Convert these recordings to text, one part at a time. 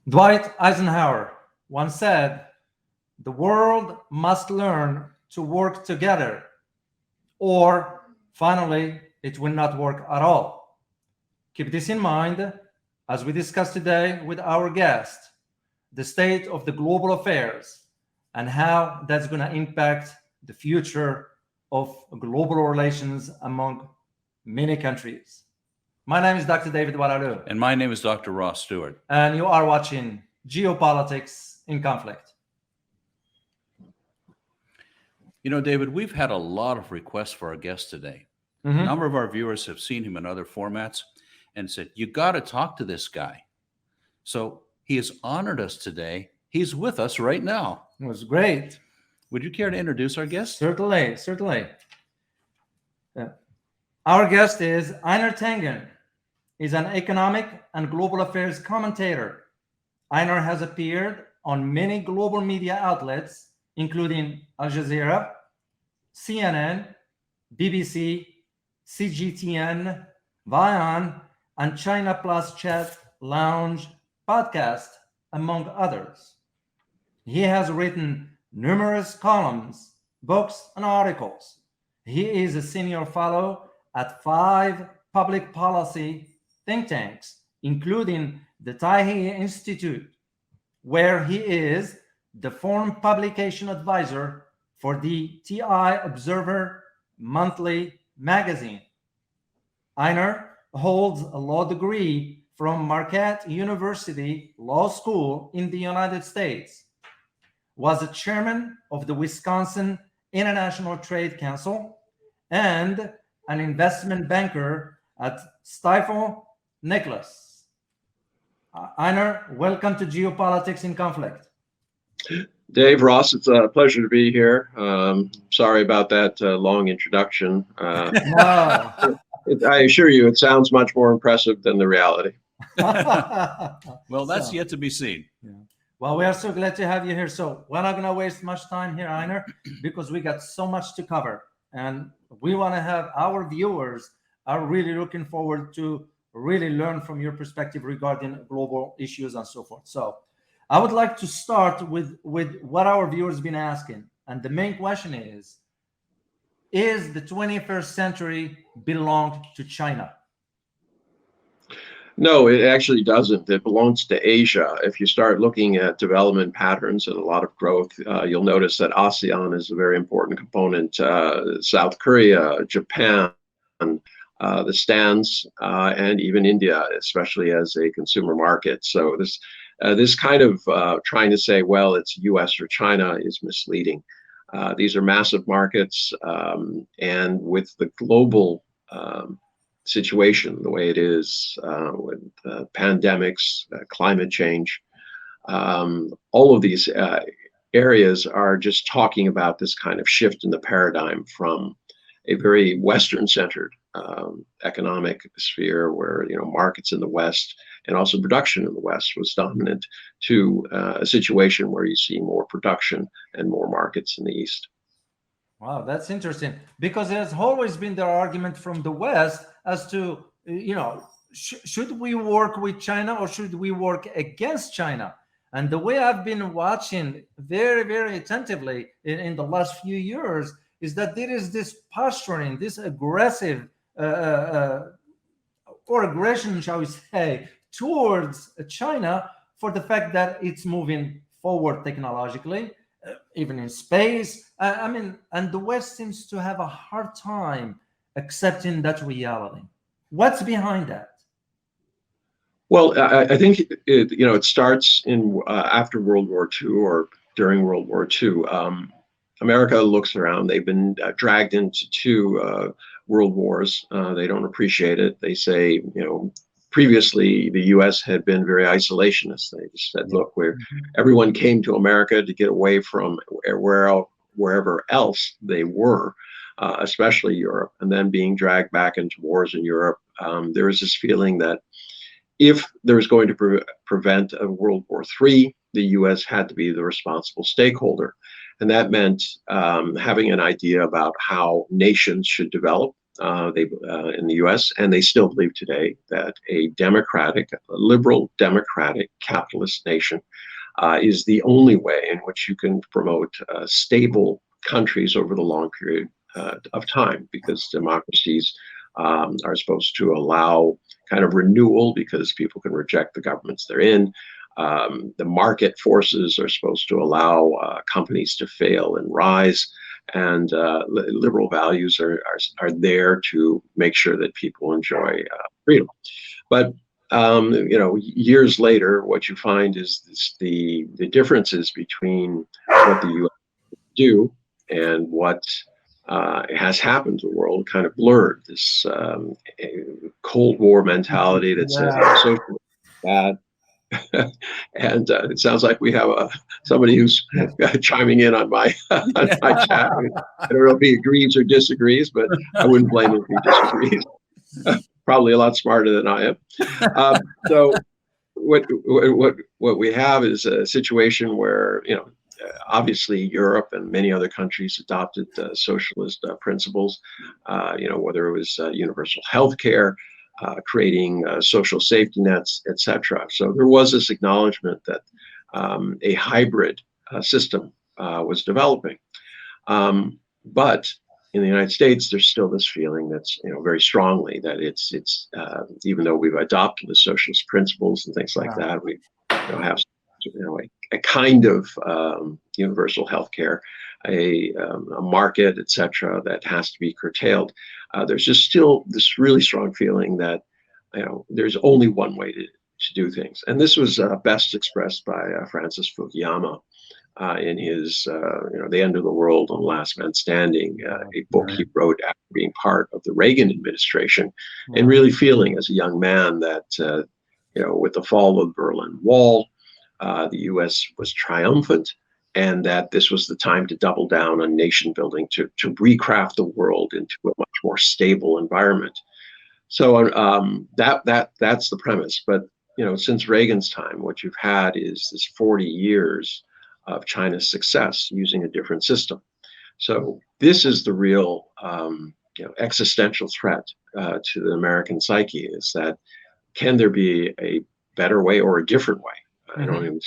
Dwight Eisenhower once said, "The world must learn to work together, or finally, it will not work at all." Keep this in mind as we discuss today with our guest the state of the global affairs and how that's going to impact the future of global relations among many countries. My name is Dr. David Oualaalou, And my name is Dr. Ross Stewart. and you are watching Geopolitics in Conflict. You know, David, we've had a lot of requests for our guest today. A number of our viewers have seen him in other formats and said, "You got to talk to this guy." So he has honored us today. He's with us right now. It was great. Would you care to introduce our guest? Certainly, certainly. Our guest is Einar Tangen. He's an economic and global affairs commentator. Einar has appeared on many global media outlets, including Al Jazeera, CNN, BBC, CGTN, Vion, and China Plus Chat Lounge podcast, among others. He has written numerous columns, books, and articles. He is a senior fellow at 5 public policy think tanks, including the Taiwan Institute, where he is the foreign publication advisor for the TI Observer monthly magazine. Einar holds a law degree from Marquette University Law School in the United States, was a chairman of the Wisconsin International Trade Council, and an investment banker at Stifel Nicholas. Einar, welcome to Geopolitics in Conflict. Dave, Ross, it's a pleasure to be here. Sorry about that long introduction. Wow. I assure you, it sounds much more impressive than the reality. Well, that's yet to be seen. Yeah. Well, we are so glad to have you here. So we're not going to waste much time here, Einar, because we got so much to cover. And we want to have our viewers are really looking forward to really learn from your perspective regarding global issues and so forth. So I would like to start with what our viewers have been asking. And the main question is the 21st century belonged to China? No, it actually doesn't. It belongs to Asia. If you start looking at development patterns and a lot of growth, you'll notice that ASEAN is a very important component. South Korea, Japan, the Stans, and even India, especially as a consumer market. So this kind of trying to say, well, it's US or China is misleading. These are massive markets, and with the global situation the way it is with pandemics, climate change, all of these areas are just talking about this kind of shift in the paradigm from a very Western-centered economic sphere where markets in the West and also production in the West was dominant to a situation where you see more production and more markets in the East. Wow, that's interesting, because there's always been the argument from the West as to, should we work with China or should we work against China? And the way I've been watching very, very attentively in the last few years is that there is this posturing, this aggressive or aggression, shall we say, towards China for the fact that it's moving forward technologically, even in space. And the West seems to have a hard time accepting that reality. What's behind that? Well, I think it starts in after World War II or during World War II. America looks around. They've been dragged into 2 world wars. They don't appreciate it. They say, previously the U.S. had been very isolationist. They just said, look, everyone came to America to get away from wherever else they were, especially Europe, and then being dragged back into wars in Europe. There was this feeling that if there was going to prevent a World War III, the U.S. had to be the responsible stakeholder. And that meant having an idea about how nations should develop They in the U.S., and they still believe today that a liberal democratic capitalist nation is the only way in which you can promote stable countries over the long period of time, because democracies are supposed to allow kind of renewal because people can reject the governments they're in. The market forces are supposed to allow companies to fail and rise, and liberal values are there to make sure that people enjoy freedom. But years later, what you find is the differences between what the U.S. do and what has happened to the world kind of blurred. This Cold War mentality that says socialism is bad. And it sounds like we have somebody who's chiming in on my my chat. I don't know if he agrees or disagrees, but I wouldn't blame him if he disagrees. Probably a lot smarter than I am. So what we have is a situation where, obviously Europe and many other countries adopted socialist principles, whether it was universal health care, creating social safety nets, etc. So there was this acknowledgement that a hybrid system was developing. But in the United States, there's still this feeling that's, very strongly that it's even though we've adopted the socialist principles and things like that, we have a kind of universal health care, a market, etc., that has to be curtailed. There's just still this really strong feeling that there's only one way to do things, and this was best expressed by Francis Fukuyama in his The End of the World and Last Man Standing, a book he wrote after being part of the Reagan administration, and really feeling as a young man that with the fall of the Berlin Wall, the U.S. was triumphant, and that this was the time to double down on nation building, to recraft the world into a much more stable environment. So that's the premise. But since Reagan's time, what you've had is this 40 years of China's success using a different system. So this is the real existential threat to the American psyche, is that can there be a better way or a different way? I don't even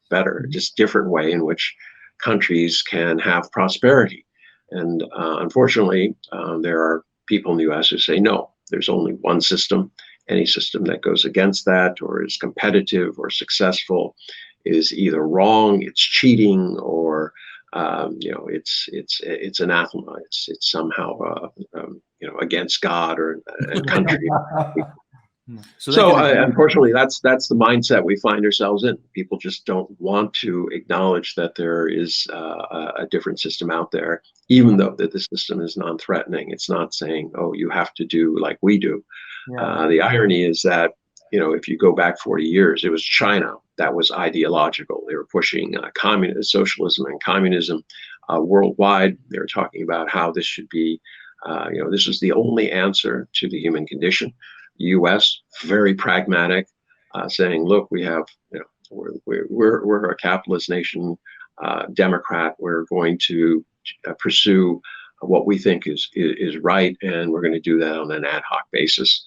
better, just different way in which countries can have prosperity. And unfortunately, there are people in the U.S. who say, no, there's only one system. Any system that goes against that or is competitive or successful is either wrong, it's cheating, or it's anathema. It's somehow against God or a country. So unfortunately, that's the mindset we find ourselves in. People just don't want to acknowledge that there is a different system out there, even though that the system is non-threatening. It's not saying, oh, you have to do like we do. The irony is that, if you go back 40 years, it was China that was ideological. They were pushing socialism and communism worldwide. They were talking about how this should be, this is the only answer to the human condition. U.S. very pragmatic, saying, look, we have, we're a capitalist nation, Democrat. We're going to pursue what we think is right, and we're going to do that on an ad hoc basis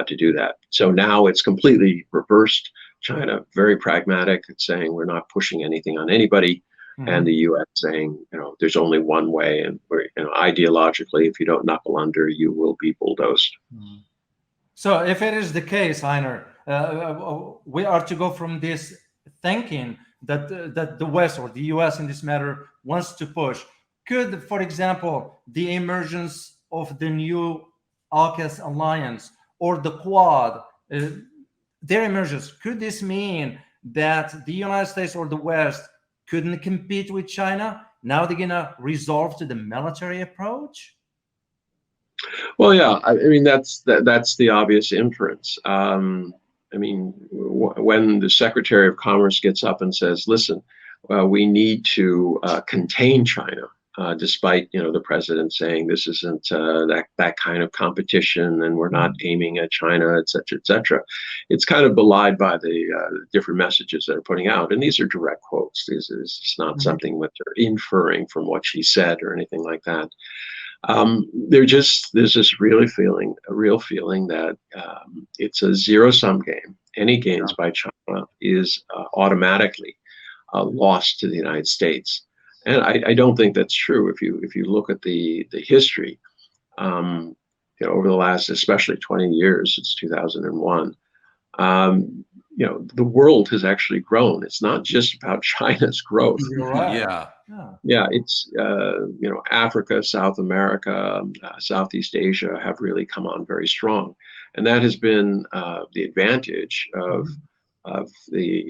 to do that. So now it's completely reversed. China very pragmatic, saying we're not pushing anything on anybody, and the U.S. saying, there's only one way, and we're, ideologically, if you don't knuckle under, you will be bulldozed. So if it is the case, Einar, we are to go from this thinking that the West or the US in this matter wants to push. Could, for example, the emergence of the new Orcas Alliance or the Quad, their emergence, could this mean that the United States or the West couldn't compete with China? Now they're going to resort to the military approach? Well, yeah, I mean, that's the obvious inference. I mean, when the Secretary of Commerce gets up and says, listen, we need to contain China, despite, the president saying this isn't that kind of competition and we're not aiming at China, et cetera, it's kind of belied by the different messages that are putting out. And these are direct quotes. This is not something that they're inferring from what she said or anything like that. There's this real feeling that it's a zero-sum game. Any gains by China is automatically lost to the United States, and I don't think that's true. If you look at the history, over the last, especially 20 years since 2001. The world has actually grown. It's not just about China's growth. You're right. Yeah, it's Africa, South America, Southeast Asia have really come on very strong, and that has been the advantage of the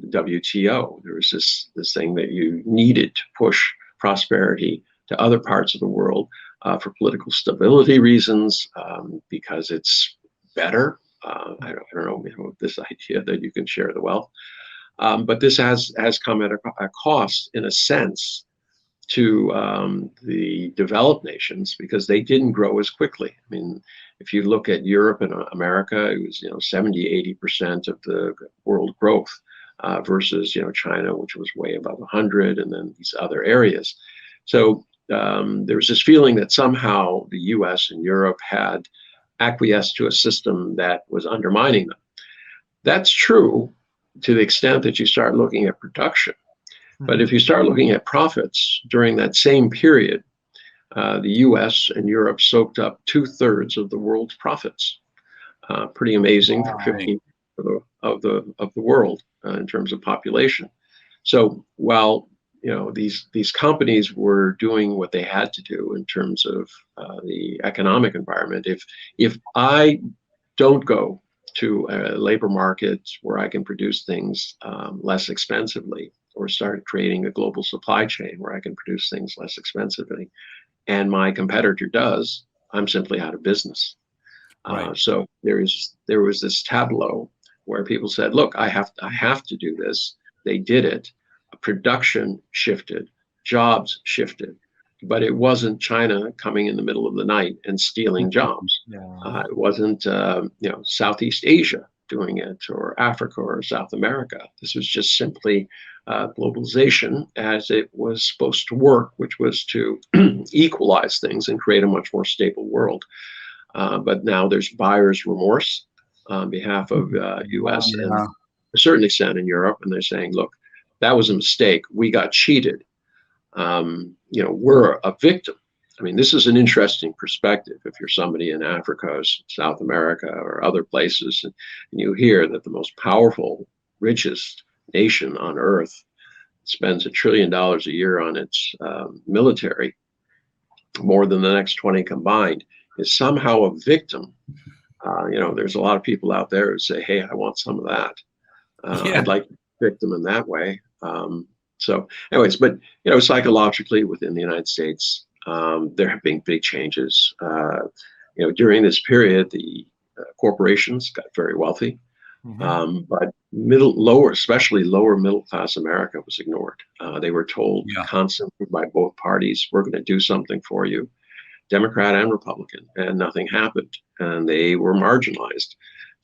WTO. There was this thing that you needed to push prosperity to other parts of the world for political stability reasons, because it's better. I don't know, this idea that you can share the wealth. But this has come at a cost, in a sense, to the developed nations, because they didn't grow as quickly. I mean, if you look at Europe and America, it was 70–80% of the world growth versus China, which was way above 100, and then these other areas. So there was this feeling that somehow the U.S. and Europe had acquiesced to a system that was undermining them. That's true to the extent that you start looking at production. But if you start looking at profits during that same period, the U.S. and Europe soaked up 2/3 of the world's profits. Pretty amazing for 15% of the world in terms of population. So while these companies were doing what they had to do in terms of the economic environment, if I don't go to a labor market where I can produce things less expensively, or start creating a global supply chain where I can produce things less expensively, and my competitor does, I'm simply out of business. Right. So there was this tableau where people said, look, I have to do this. They did it. Production shifted, jobs shifted, but it wasn't China coming in the middle of the night and stealing jobs. It wasn't Southeast Asia doing it, or Africa or South America. This was just simply globalization as it was supposed to work, which was to equalize things and create a much more stable world. But now there's buyer's remorse on behalf of U.S. and to a certain extent in Europe, and they're saying, look, that was a mistake. We got cheated. We're a victim. I mean, this is an interesting perspective. If you're somebody in Africa, or South America, or other places, and you hear that the most powerful, richest nation on earth spends $1 trillion a year on its military, more than the next 20 combined, is somehow a victim. There's a lot of people out there who say, hey, I want some of that. I'd like to be a victim in that way. So anyways, but psychologically within the United States, there have been big changes. During this period, the corporations got very wealthy, but especially lower middle class America was ignored. They were told constantly by both parties, we're going to do something for you, Democrat and Republican, and nothing happened, and they were marginalized.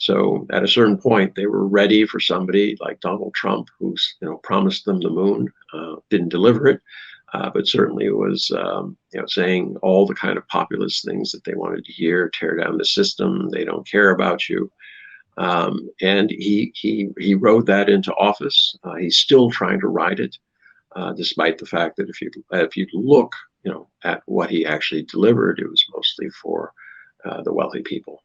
So at a certain point, they were ready for somebody like Donald Trump, who's promised them the moon, didn't deliver it, but certainly was saying all the kind of populist things that they wanted to hear: tear down the system, they don't care about you. And he rode that into office. He's still trying to ride it, despite the fact that if you look at what he actually delivered, it was mostly for the wealthy people.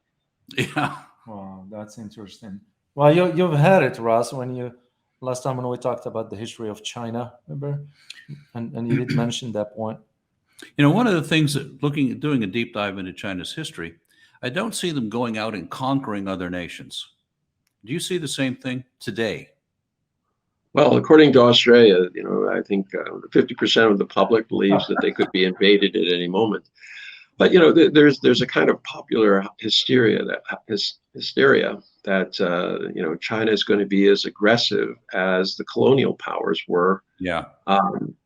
Yeah. Wow, that's interesting. Well, you've had it, Ross, last time when we talked about the history of China, remember? And you did mention that point. One of the things that doing a deep dive into China's history, I don't see them going out and conquering other nations. Do you see the same thing today? Well, according to Australia, I think 50% of the public believes that they could be invaded at any moment. But there's a kind of popular hysteria that China is going to be as aggressive as the colonial powers were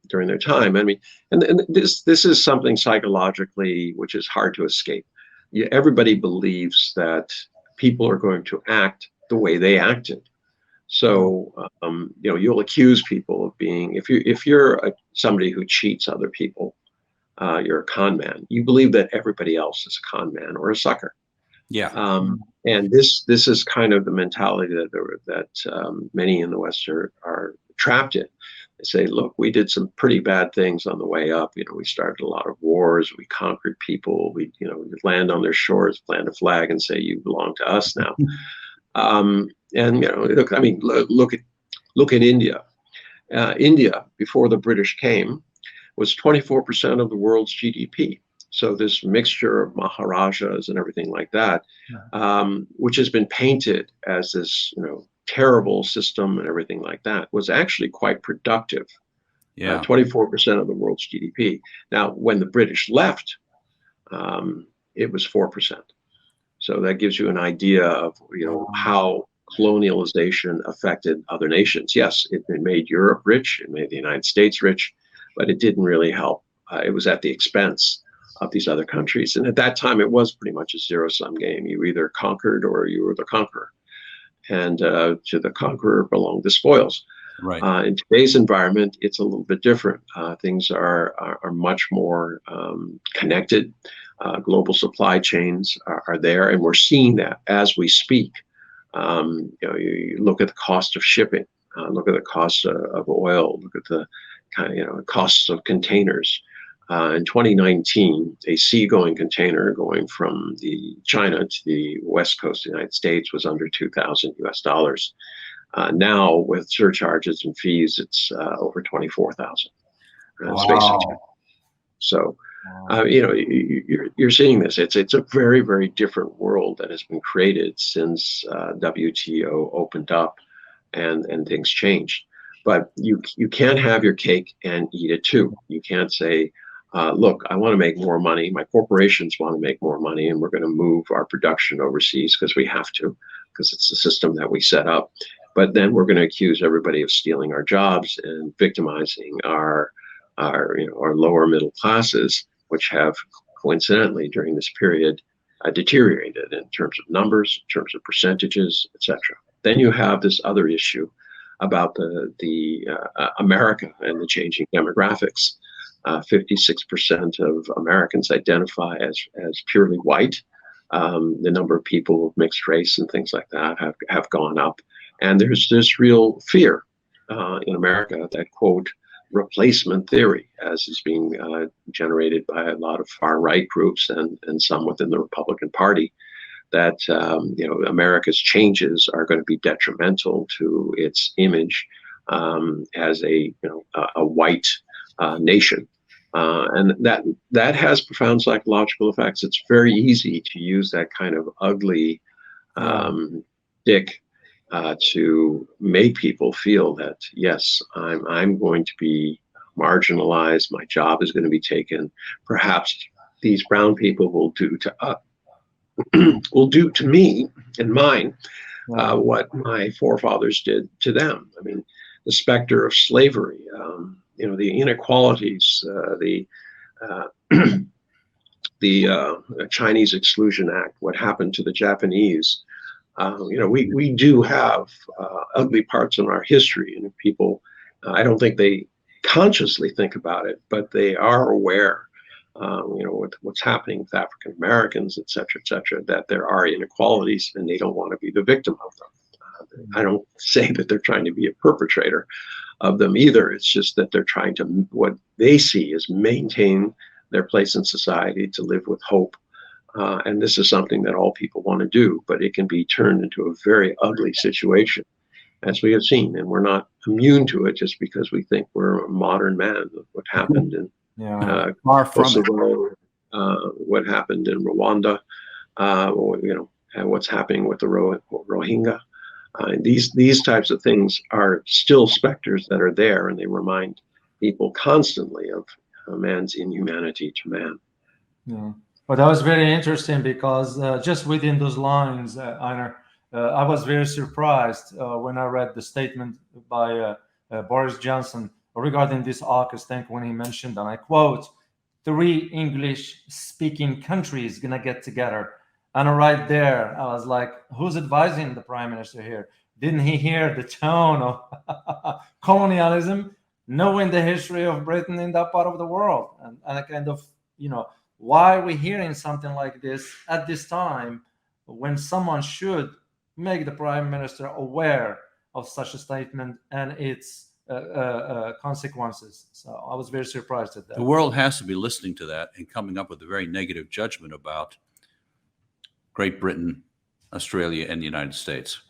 during their time. I mean, and this is something psychologically which is hard to escape. Everybody believes that people are going to act the way they acted. So you'll accuse people of being, if you're somebody who cheats other people, you're a con man. You believe that everybody else is a con man or a sucker. Yeah. And this is kind of the mentality that many in the West are trapped in. They say, look, we did some pretty bad things on the way up. We started a lot of wars. We conquered people. We land on their shores, plant a flag, and say, you belong to us now. And look, I mean, look at India. India, before the British came, was 24% of the world's GDP. So this mixture of Maharajas and everything like that, which has been painted as this, terrible system and everything like that, was actually quite productive. Yeah. 24% of the world's GDP. Now, when the British left, it was 4%. So that gives you an idea of, how colonialization affected other nations. Yes, it made Europe rich, it made the United States rich, but it didn't really help. It was at the expense of these other countries. And at that time, it was pretty much a zero-sum game. You either conquered or you were the conqueror. And to the conqueror belonged the spoils. Right. In today's environment, it's a little bit different. Things are much more connected. Global supply chains are there, and we're seeing that as we speak. You look at the cost of shipping, look at the cost of oil, look at the costs of containers. In 2019, a seagoing container going from China to the west coast of the United States was under $2,000 US. Now, with surcharges and fees, it's over $24,000. Wow. So, you're seeing this. It's a very, very different world that has been created since WTO opened up and things changed. But you can't have your cake and eat it too. You can't say, look, I want to make more money. My corporations want to make more money, and we're going to move our production overseas because we have to, because it's the system that we set up. But then we're going to accuse everybody of stealing our jobs and victimizing our lower middle classes, which have coincidentally during this period deteriorated in terms of numbers, in terms of percentages, etc. Then you have this other issue about the America and the changing demographics. 56% of Americans identify as purely white. The number of people of mixed race and things like that have gone up. And there's this real fear in America that, quote, replacement theory, as is being generated by a lot of far-right groups and some within the Republican Party, that America's changes are going to be detrimental to its image as a white nation. And that has profound psychological effects. It's very easy to use that kind of ugly stick to make people feel that, yes, I'm going to be marginalized. My job is going to be taken. Perhaps these brown people will do to me and mine what my forefathers did to them. I mean, the specter of slavery, the inequalities, the Chinese Exclusion Act, what happened to the Japanese. We do have ugly parts in our history, and people, I don't think they consciously think about it, but they are aware, with what's happening with African Americans, et cetera, that there are inequalities, and they don't want to be the victim of them. I don't say that they're trying to be a perpetrator of them either. It's just that they're trying to, what they see is maintain their place in society, to live with hope. And this is something that all people want to do, but it can be turned into a very ugly situation, as we have seen. And we're not immune to it just because we think we're a modern man. What happened in far from Kosovo, what happened in Rwanda, and what's happening with the Rohingya. These types of things are still specters that are there, and they remind people constantly of man's inhumanity to man. Yeah. But that was very interesting because just within those lines, Einar, I was very surprised when I read the statement by Boris Johnson regarding this AUKUS tank, when he mentioned, and I quote, 3 English-speaking countries gonna get together. And right there, I was like, who's advising the prime minister here? Didn't he hear the tone of colonialism? knowing the history of Britain in that part of the world, and a kind of, why are we hearing something like this at this time when someone should make the prime minister aware of such a statement and its consequences. So I was very surprised at that. The world has to be listening to that and coming up with a very negative judgment about Great Britain, Australia, and the United States.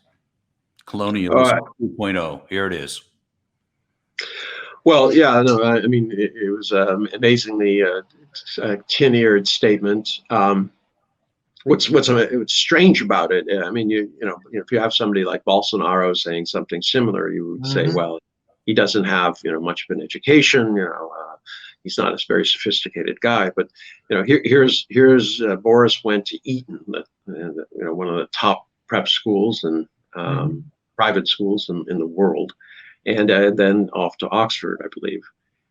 Colonialism 2.0. Here it is. Well, yeah, no, I mean, it was amazingly tin-eared statement. What's strange about it? I mean, if you have somebody like Bolsonaro saying something similar, you would say, well, he doesn't have much of an education. He's not a very sophisticated guy. But here's Boris went to Eton, one of the top prep schools and private schools in the world, and then off to Oxford, I believe.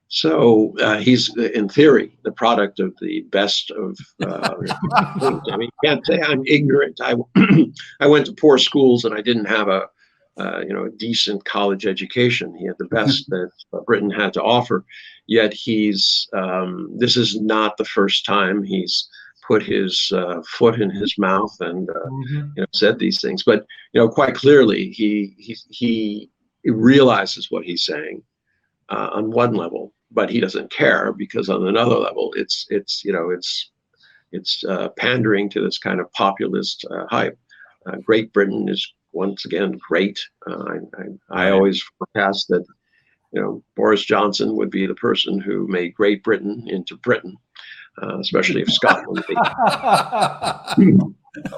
So he's, in theory, the product of the best of things. I mean, you can't say I'm ignorant. I went to poor schools and I didn't have a decent college education. He had the best that Britain had to offer. Yet he's this is not the first time he's put his foot in his mouth and said these things. But quite clearly, he realizes what he's saying on one level, but he doesn't care, because on another level, it's pandering to this kind of populist hype. Great Britain is once again great. I always forecast that Boris Johnson would be the person who made Great Britain into Britain, especially if Scotland.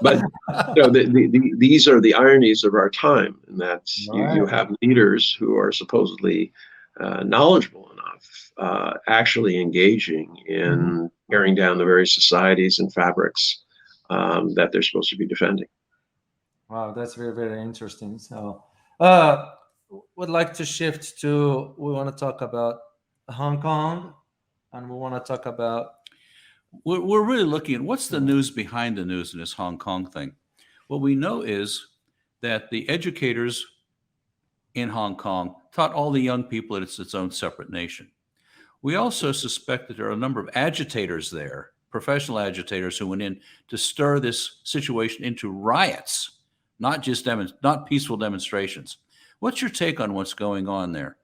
But these are the ironies of our time, in that you have leaders who are supposedly knowledgeable enough, actually engaging in tearing down the very societies and fabrics that they're supposed to be defending. Wow, that's very, very interesting. So would like to shift to, we want to talk about Hong Kong, and we want to talk about... We're really looking at what's the news behind the news in this Hong Kong thing. What we know is that the educators in Hong Kong taught all the young people that it's its own separate nation. We also suspect that there are a number of agitators there, professional agitators, who went in to stir this situation into riots, not just not peaceful demonstrations. What's your take on what's going on there?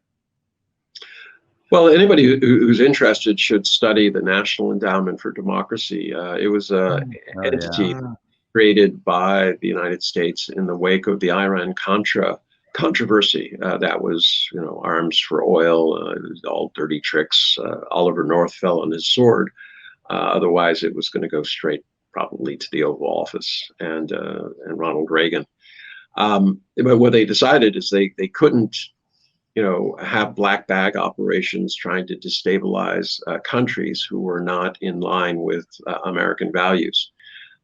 Well, anybody who's interested should study the National Endowment for Democracy. It was an entity created by the United States in the wake of the Iran-Contra controversy. That was, arms for oil, all dirty tricks. Oliver North fell on his sword. Otherwise, it was going to go straight probably to the Oval Office and Ronald Reagan. But what they decided is they couldn't have black bag operations trying to destabilize countries who were not in line with American values.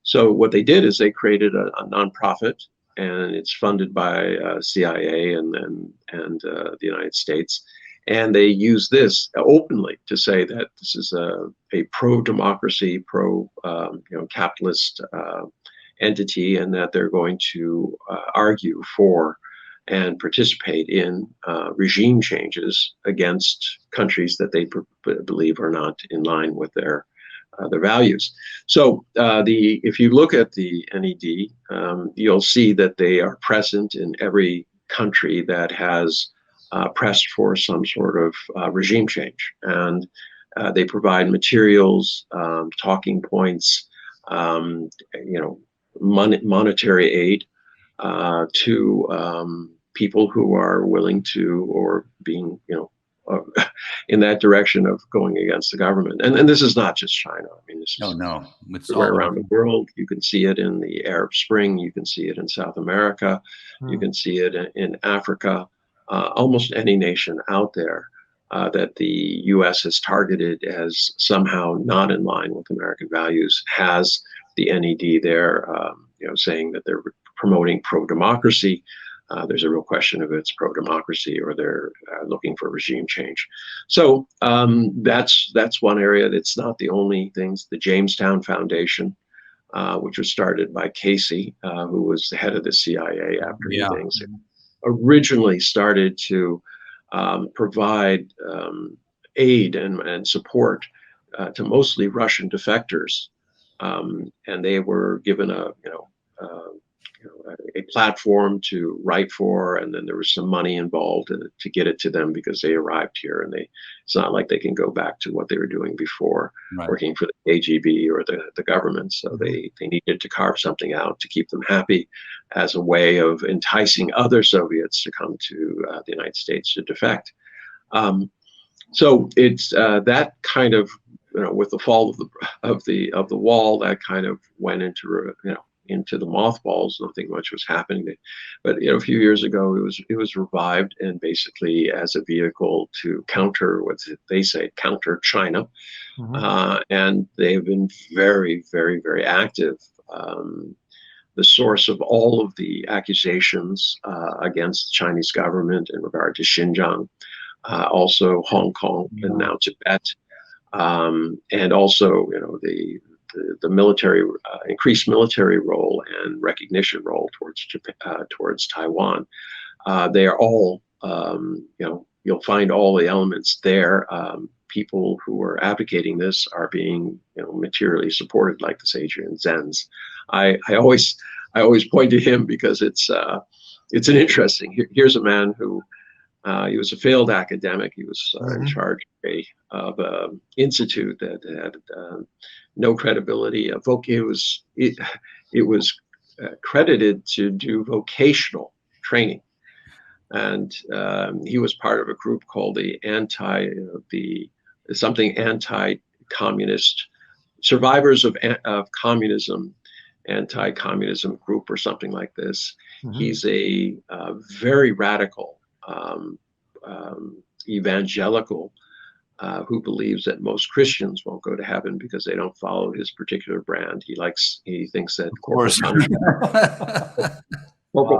So what they did is they created a nonprofit, and it's funded by CIA and the United States. And they use this openly to say that this is a pro-democracy, pro-capitalist entity, and that they're going to argue for and participate in regime changes against countries that they believe are not in line with their values. So if you look at the NED, you'll see that they are present in every country that has pressed for some sort of regime change, and they provide materials, talking points, monetary aid to people who are willing to, or being, in that direction of going against the government. And this is not just China. I mean, this is it's everywhere around the world. You can see it in the Arab Spring. You can see it in South America. You can see it in Africa. Almost any nation out there that the U.S. has targeted as somehow not in line with American values has the NED there, saying that they're promoting pro-democracy. There's a real question if it's pro-democracy or they're looking for regime change. So that's one area. That's not the only things. The Jamestown Foundation, which was started by Casey, who was the head of the CIA after things, originally started to provide aid and support to mostly Russian defectors, and they were given a platform to write for, and then there was some money involved to get it to them because they arrived here, and it's not like they can go back to what they were doing before, Right. working for the KGB or the government. So they needed to carve something out to keep them happy as a way of enticing other Soviets to come to the United States to defect. So it's that kind of, with the fall of the wall, that kind of went into the mothballs. Nothing much was happening, but a few years ago it was revived, and basically as a vehicle to counter what they say, counter China. And they've been very, very, very active. The source of all of the accusations against the Chinese government in regard to Xinjiang, also Hong Kong, and now Tibet, and also the military, increased military role and recognition role towards Japan, towards Taiwan. They are all, you'll find all the elements there. People who are advocating this are being, materially supported, like this Adrian Zenz. I always point to him because it's an interesting. Here's a man who he was a failed academic. He was in charge of an institute that had no credibility. It was credited to do vocational training, and he was part of a group called the anti-communist survivors of communism, anti-communism group or something like this. He's a very radical evangelical who believes that most Christians won't go to heaven because they don't follow his particular brand. He thinks that corporal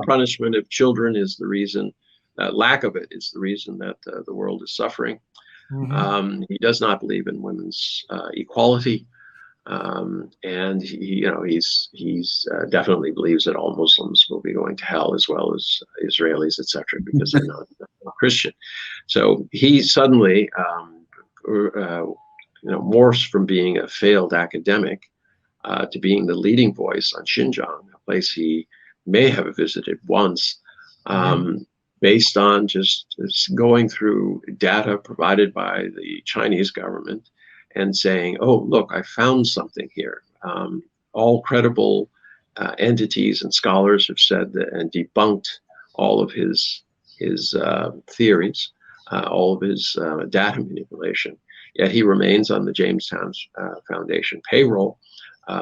punishment of children is the reason, lack of it is the reason that the world is suffering. He does not believe in women's equality. And he's definitely believes that all Muslims will be going to hell, as well as Israelis, etc., because they're not Christian. So he suddenly morphs from being a failed academic to being the leading voice on Xinjiang, a place he may have visited once, based on just going through data provided by the Chinese government and saying, oh, look, I found something here. All credible entities and scholars have said that and debunked all of his theories, all of his data manipulation. Yet he remains on the Jamestown Foundation payroll.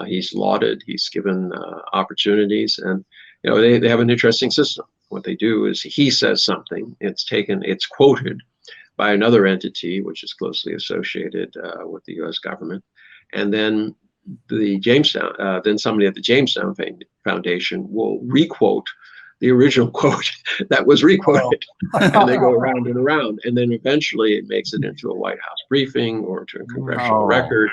He's lauded, he's given opportunities, and they have an interesting system. What they do is he says something, it's quoted by another entity which is closely associated with the U.S. government, and then somebody at the Jamestown Foundation will requote the original quote that was requoted, and they go around and around, and then eventually it makes it into a White House briefing or to a congressional record,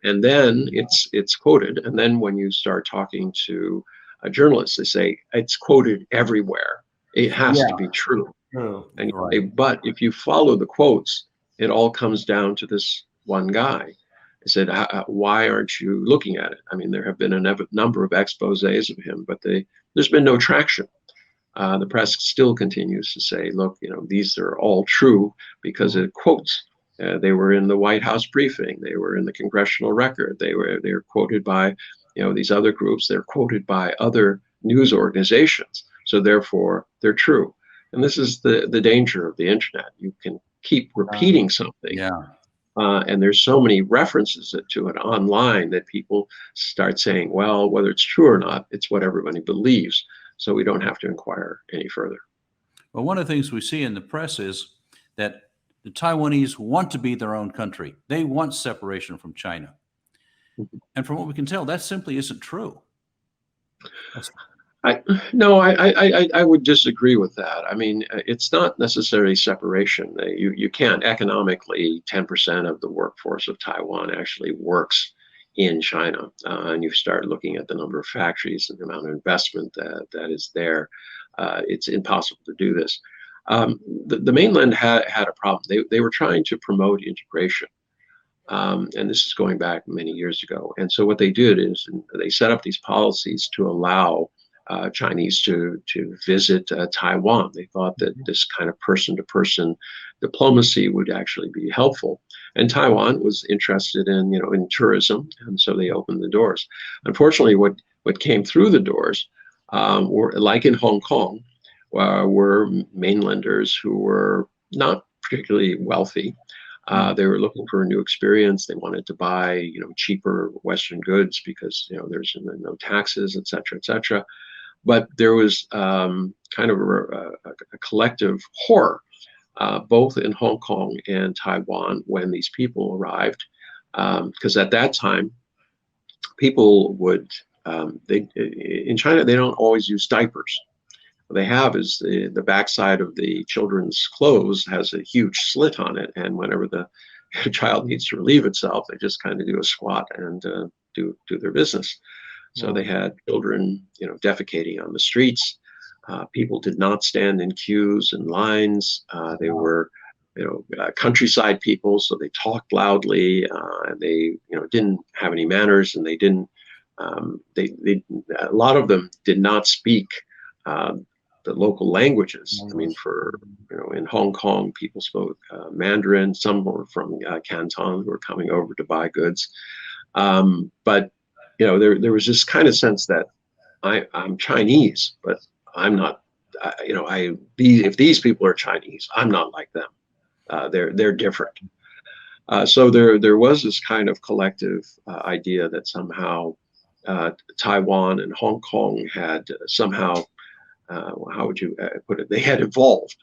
and then it's quoted, and then when you start talking to journalists, they say it's quoted everywhere. It has to be true. And but if you follow the quotes, it all comes down to this one guy. I said, why aren't you looking at it? I mean, there have been a number of exposés of him, but there's been no traction. The press still continues to say, look, these are all true because it quotes. They were in the White House briefing. They were in the congressional record. They were quoted by, these other groups. They're quoted by other news organizations. So therefore, they're true. And this is the danger of the internet. You can keep repeating something. And there's so many references to it online that people start saying, well, whether it's true or not, it's what everybody believes. So we don't have to inquire any further. Well, one of the things we see in the press is that the Taiwanese want to be their own country. They want separation from China. And from what we can tell, that simply isn't true. I would disagree with that. I mean, it's not necessarily separation. You can't economically, 10% of the workforce of Taiwan actually works in China. And you start looking at the number of factories and the amount of investment that is there. It's impossible to do this. The mainland had a problem. They were trying to promote integration. And this is going back many years ago. And so what they did is they set up these policies to allow Chinese to visit Taiwan. They thought that this kind of person-to-person diplomacy would actually be helpful. And Taiwan was interested in, in tourism, and so they opened the doors. Unfortunately, what came through the doors were, like in Hong Kong, were mainlanders who were not particularly wealthy. They were looking for a new experience. They wanted to buy, cheaper Western goods because, there's no taxes, et cetera, et cetera. But there was kind of a collective horror, both in Hong Kong and Taiwan when these people arrived, because at that time, people would, in China, they don't always use diapers. What they have is the backside of the children's clothes has a huge slit on it, and whenever the child needs to relieve itself, they just kind of do a squat and do their business. So they had children, defecating on the streets. People did not stand in queues and lines. They were, countryside people, so they talked loudly, and they, didn't have any manners, and they didn't. A lot of them did not speak the local languages. I mean, in Hong Kong, people spoke Mandarin. Some were from Canton who were coming over to buy goods. But, there was this kind of sense that I'm Chinese, but I'm not, if these people are Chinese, I'm not like them. They're different. So there was this kind of collective idea that somehow Taiwan and Hong Kong had somehow, how would you put it? They had evolved.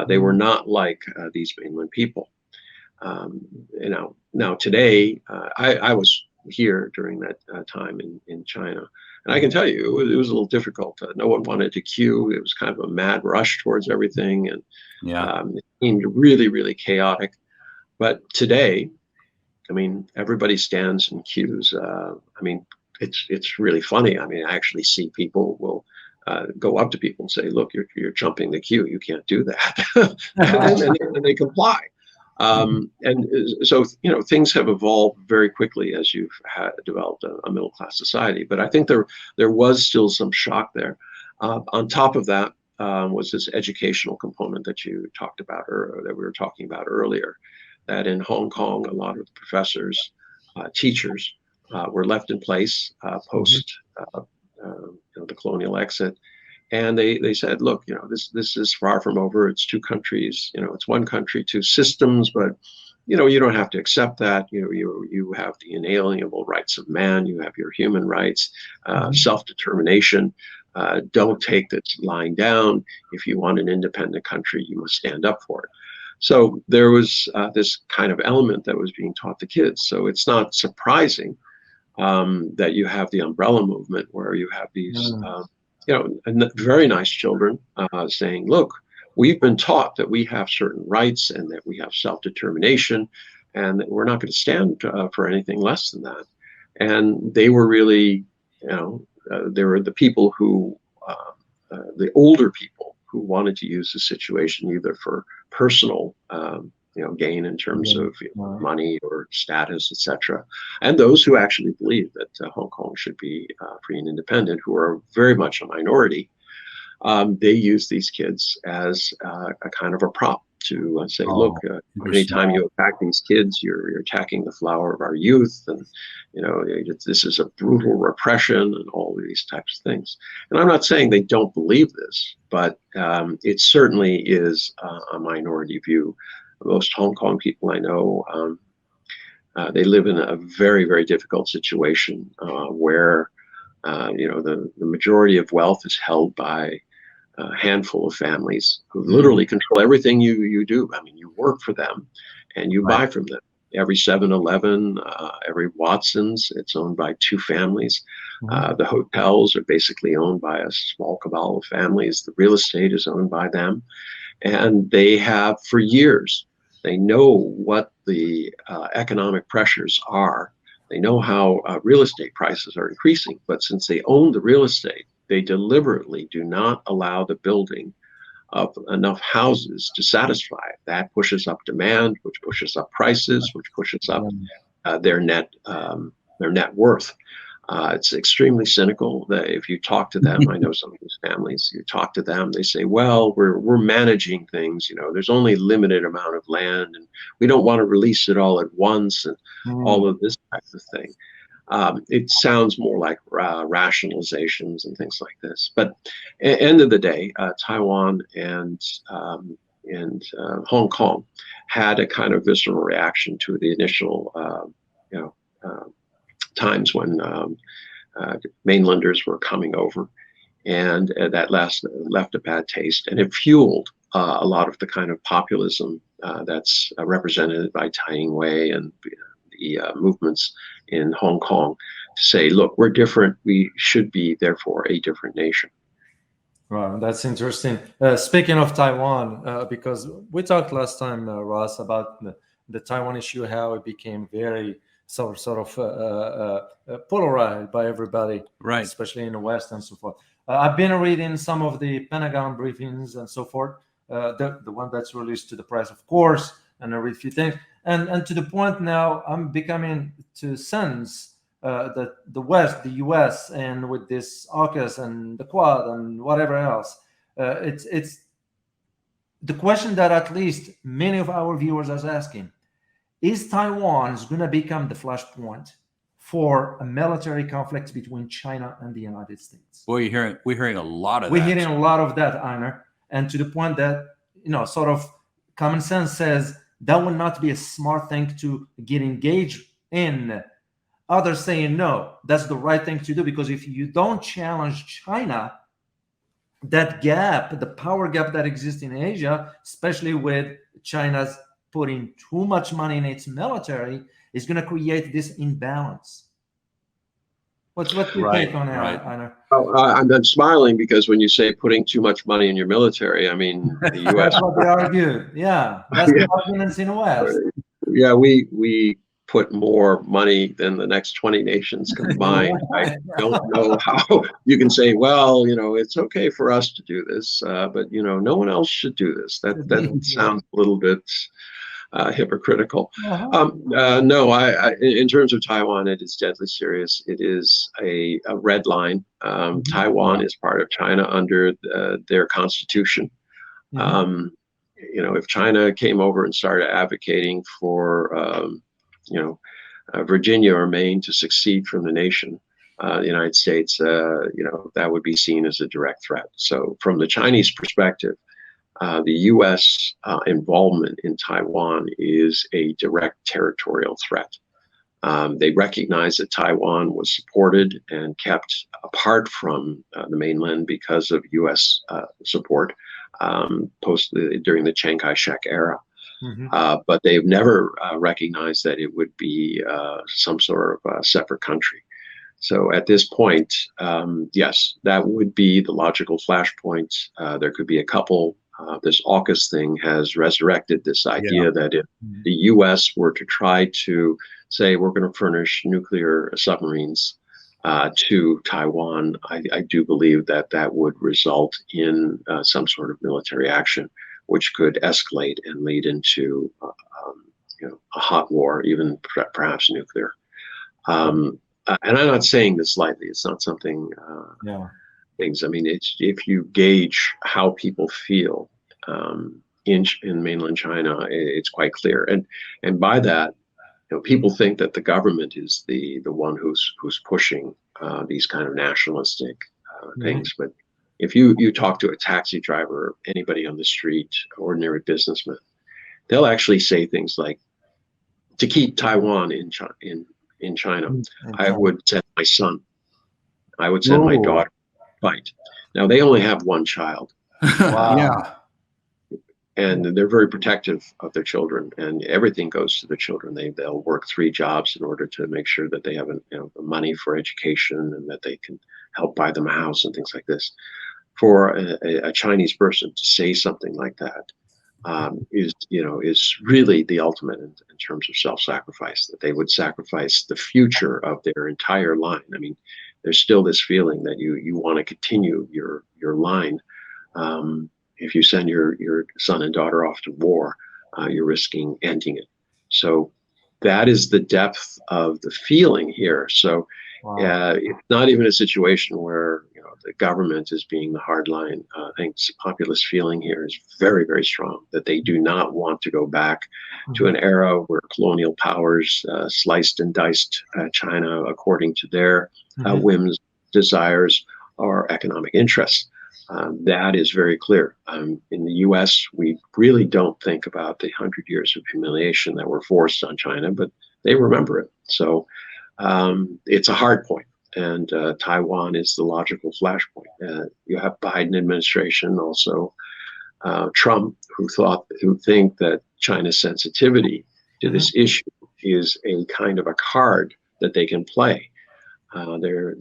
They were not like these mainland people. Now today, I was here during that time in China, and I can tell you it was a little difficult. No one wanted to queue. It was kind of a mad rush towards everything, and it seemed really, really chaotic. But today, I mean, everybody stands in queues. I mean, it's really funny. I mean, I actually see people will go up to people and say, "Look, you're jumping the queue. You can't do that," and they comply. And so, things have evolved very quickly as you've developed a middle-class society. But I think there was still some shock there. On top of that was this educational component that you talked about, or that we were talking about earlier, that in Hong Kong, a lot of the professors, teachers were left in place post the colonial exit. And they said, look, this is far from over. It's two countries, it's one country, two systems, but, you don't have to accept that. You have the inalienable rights of man. You have your human rights, self-determination. Don't take this lying down. If you want an independent country, you must stand up for it. So there was this kind of element that was being taught to kids. So it's not surprising that you have the umbrella movement where you have these very nice children saying, look, we've been taught that we have certain rights and that we have self-determination and that we're not going to stand for anything less than that. And they were really, they were the people who, the older people who wanted to use the situation either for personal gain in terms of money or status, etc., and those who actually believe that Hong Kong should be free and independent, who are very much a minority. They use these kids as a kind of a prop to say, look, anytime you attack these kids, you're attacking the flower of our youth, and this is a brutal repression and all of these types of things. And I'm not saying they don't believe this, but it certainly is a minority view. Most Hong Kong people I know, they live in a very, very difficult situation where the majority of wealth is held by a handful of families who literally control everything you do. I mean, you work for them and you buy from them. Every 7-Eleven, every Watson's, it's owned by two families. The hotels are basically owned by a small cabal of families. The real estate is owned by them. And they have for years. They know what the economic pressures are. They know how real estate prices are increasing. But since they own the real estate, they deliberately do not allow the building of enough houses to satisfy it. That pushes up demand, which pushes up prices, which pushes up their net worth. It's extremely cynical. That if you talk to them, I know some of these families, you talk to them, they say, well, we're managing things, there's only a limited amount of land and we don't want to release it all at once and all of this type of thing. It sounds more like rationalizations and things like this. But at the end of the day, Taiwan and Hong Kong had a kind of visceral reaction to the initial, times when mainlanders were coming over, and that left a bad taste, and it fueled a lot of the kind of populism that's represented by Tai Ing-wei and the movements in Hong Kong to say, look, we're different, we should be therefore a different nation. Wow, that's interesting. Speaking of Taiwan, because we talked last time, Ross, about the Taiwan issue, how it became very sort of polarized by everybody, right? Especially in the West and so forth. I've been reading some of the Pentagon briefings and so forth, the one that's released to the press, of course, and I read a few things. And to the point now, I'm becoming to sense that the West, the US, and with this AUKUS and the Quad and whatever else, it's the question that at least many of our viewers are asking: is Taiwan going to become the flashpoint for a military conflict between China and the United States? Well, we're hearing a lot of that. We're hearing a lot of that, Einar, and to the point that sort of common sense says that would not be a smart thing to get engaged in. Others saying no, that's the right thing to do, because if you don't challenge China, that gap, the power gap that exists in Asia, especially with China's putting too much money in its military, is going to create this imbalance. What's your take on that, Einar? I'm smiling because when you say putting too much money in your military, I mean the U.S. That's what they argue. Yeah, that's the arguments in the West. Yeah, we put more money than the next 20 nations combined. I don't know how you can say, well, it's okay for us to do this, but no one else should do this. That sounds a little bit hypocritical. No, in terms of Taiwan, it is deadly serious. It is a red line. Taiwan is part of China under their constitution. If China came over and started advocating for, Virginia or Maine to succeed from the nation, the United States, that would be seen as a direct threat. So from the Chinese perspective, the U.S. involvement in Taiwan is a direct territorial threat. They recognize that Taiwan was supported and kept apart from the mainland because of U.S. support during the Chiang Kai-shek era. But they've never recognized that it would be some sort of separate country. So at this point, yes, that would be the logical flashpoint. There could be a couple. This AUKUS thing has resurrected this idea that if the U.S. were to try to say we're going to furnish nuclear submarines to Taiwan, I do believe that would result in some sort of military action, which could escalate and lead into a hot war, even perhaps nuclear. And I'm not saying this lightly. It's not something. Things. I mean, if you gauge how people feel in mainland China, it's quite clear. And by that, people think that the government is the one who's pushing these kind of nationalistic things. But if you talk to a taxi driver, anybody on the street, ordinary businessman, they'll actually say things like, to keep Taiwan in China, I would send my son. I would send my daughter. Fight. Now they only have one child. Wow. And they're very protective of their children, and everything goes to the children. They'll work 3 jobs in order to make sure that they have money for education and that they can help buy them a house and things like this. For a Chinese person to say something like that is really the ultimate in terms of self-sacrifice, that they would sacrifice the future of their entire line. I mean, there's still this feeling that you want to continue your line, if you send your son and daughter off to war, you're risking ending it. So that is the depth of the feeling here. So it's not even a situation where the government is being the hard line. I think populist feeling here is very, very strong, that they do not want to go back to an era where colonial powers sliced and diced China according to their whims, desires, or economic interests. That is very clear. In the US, we really don't think about the 100 years of humiliation that were forced on China, but they remember it. So it's a hard point. And Taiwan is the logical flashpoint. You have Biden administration, also Trump, who think that China's sensitivity to this issue is a kind of a card that they can play. They're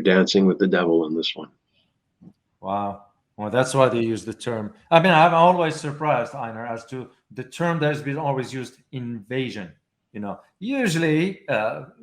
dancing with the devil in this one. Wow. Well, that's why they use the term. I mean, I'm always surprised, Einar, as to the term that has been always used, invasion. Usually,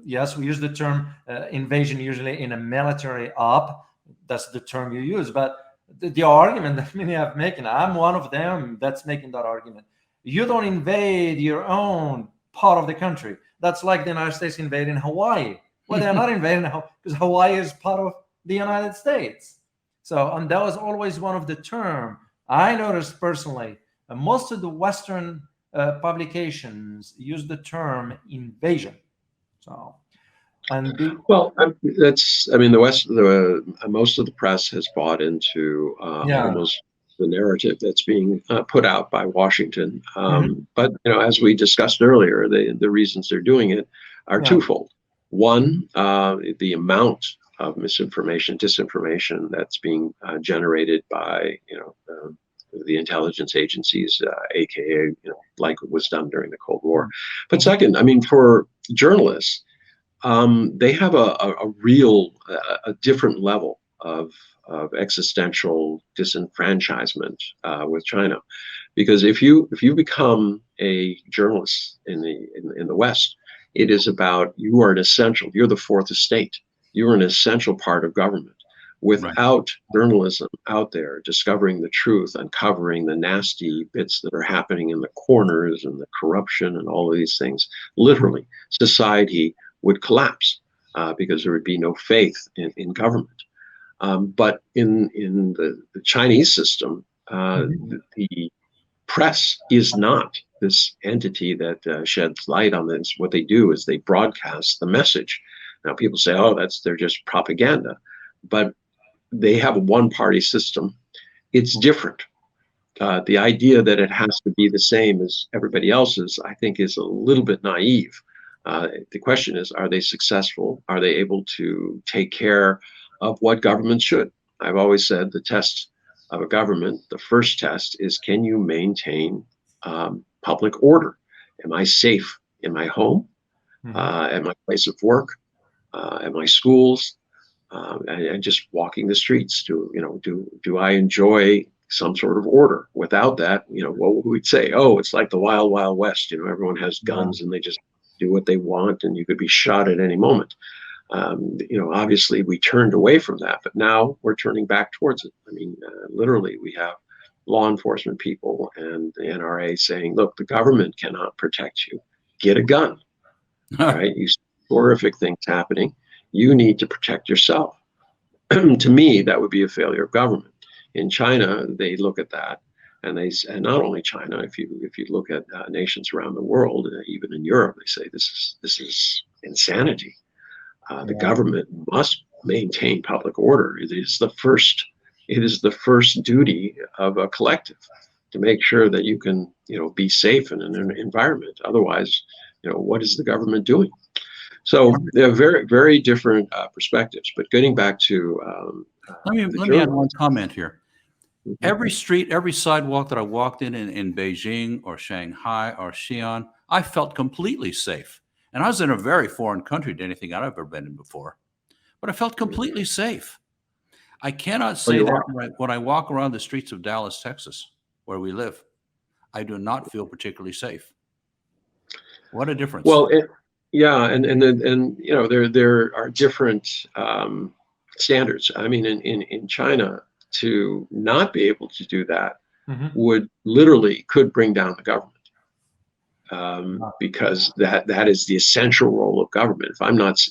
yes, we use the term invasion usually in a military op. That's the term you use. But the argument that many have making, I'm one of them that's making that argument. You don't invade your own part of the country. That's like the United States invading Hawaii. Well, they're not invading because Hawaii is part of the United States. So, and that was always one of the term I noticed personally. Most of the Western publications use the term invasion. So, and that's, I mean, the West, most of the press has bought into almost the narrative that's being put out by Washington. But as we discussed earlier, the reasons they're doing it are twofold. One, the amount of misinformation, disinformation that's being generated by the intelligence agencies, aka like it was done during the Cold War. But second, I mean, for journalists, they have a real different level of existential disenfranchisement with China, because if you become a journalist in the West, it is about, you are an essential. You're the fourth estate. You're an essential part of government. Without journalism out there discovering the truth, uncovering the nasty bits that are happening in the corners and the corruption and all of these things, literally, society would collapse because there would be no faith in government. But in the Chinese system, the press is not this entity that sheds light on this. What they do is they broadcast the message. Now people say, oh, they're just propaganda. But they have a one-party system. It's different. The idea that it has to be the same as everybody else's, I think, is a little bit naive. The question is, are they successful? Are they able to take care of what government should? I've always said the test of a government, the first test is, can you maintain public order? Am I safe in my home, at my place of work, at my schools, and just walking the streets? Do I enjoy some sort of order? Without that, what would we say? Oh, it's like the wild, wild west. Everyone has guns and they just do what they want, and you could be shot at any moment. Obviously we turned away from that, but now we're turning back towards it. I mean, literally, we have law enforcement people and the NRA saying, look, the government cannot protect you. Get a gun. All right. You see horrific things happening. You need to protect yourself. To me, that would be a failure of government. In China, they look at that, and not only China. If you look at nations around the world, even in Europe, they say this is insanity. The government must maintain public order. It is the first duty of a collective to make sure that you can be safe in an environment. Otherwise, what is the government doing? So they're very, very different perspectives. But getting back to let me add one comment here. Every street, every sidewalk that I walked in Beijing or Shanghai or Xi'an, I felt completely safe. And I was in a very foreign country to anything I've ever been in before, but I felt completely safe. I cannot say that when I walk around the streets of Dallas, Texas, where we live, I do not feel particularly safe. What a difference! Well, and there are different standards. I mean, in China, to not be able to do that could bring down the government. Because that is the essential role of government.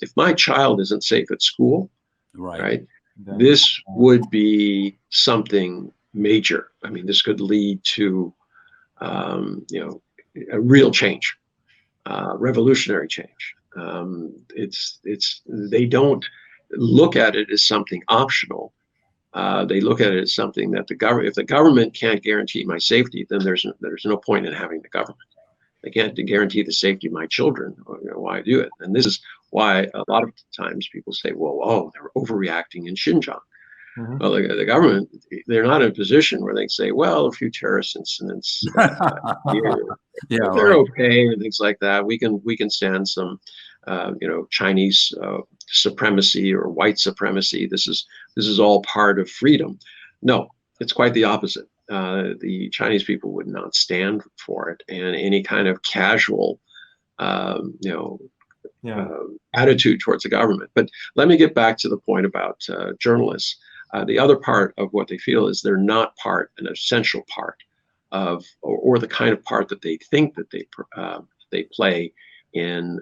If my child isn't safe at school, right, this would be something major. I mean, this could lead to, a real change, revolutionary change. They don't look at it as something optional. They look at it as something that if the government can't guarantee my safety, then there's no point in having the government. They can't guarantee the safety of my children. Why do it? And this is why a lot of times people say, well, they're overreacting in Xinjiang. Well, the government, they're not in a position where they say, well, a few terrorist incidents here, they're okay, and things like that. We can stand some, Chinese supremacy or white supremacy. This is all part of freedom. No, it's quite the opposite. The Chinese people would not stand for it, and any kind of casual, attitude towards the government. But let me get back to the point about journalists. The other part of what they feel is they're not an essential part of, or the kind of part that they think that they play in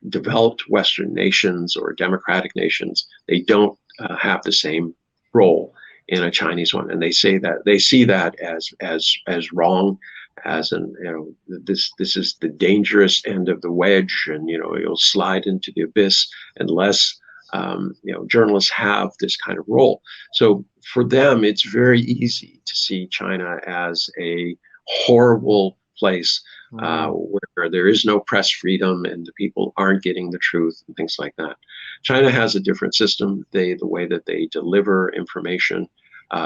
developed Western nations or democratic nations. They don't have the same role in a Chinese one, and they see that as wrong, as this is the dangerous end of the wedge, and you'll slide into the abyss unless journalists have this kind of role. So for them, it's very easy to see China as a horrible place where there is no press freedom and the people aren't getting the truth and things like that. China has a different system. The way that they deliver information,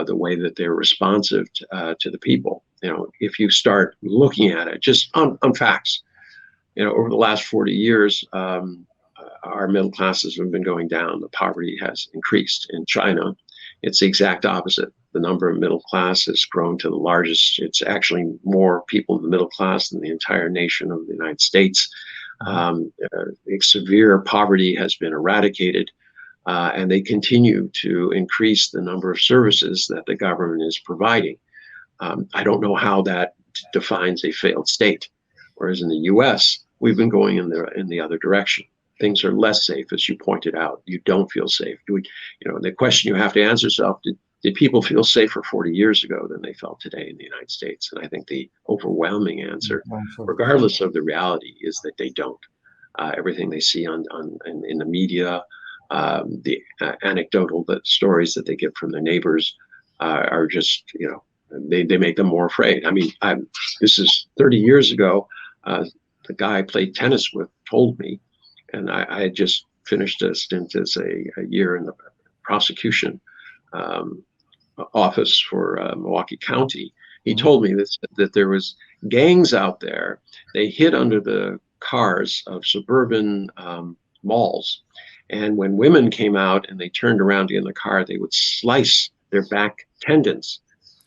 the way that they're responsive to the people. If you start looking at it just on facts, over the last 40 years, our middle classes have been going down. The poverty has increased. In China, it's the exact opposite. The number of middle class has grown to the largest. It's actually more people in the middle class than the entire nation of the United States. Severe poverty has been eradicated, and they continue to increase the number of services that the government is providing. I don't know how that defines a failed state. Whereas in the U.S., we've been going in the other direction. Things are less safe, as you pointed out. You don't feel safe. The question you have to answer yourself, did people feel safer 40 years ago than they felt today in the United States? And I think the overwhelming answer, regardless of the reality, is that they don't. Everything they see in the media, the anecdotal stories that they get from their neighbors are just, they make them more afraid. I mean, this is 30 years ago. The guy I played tennis with told me, and I had just finished a stint as a year in the prosecution office for Milwaukee County. He told me that there was gangs out there. They hid under the cars of suburban malls, and when women came out and they turned around to get in the car, they would slice their back tendons.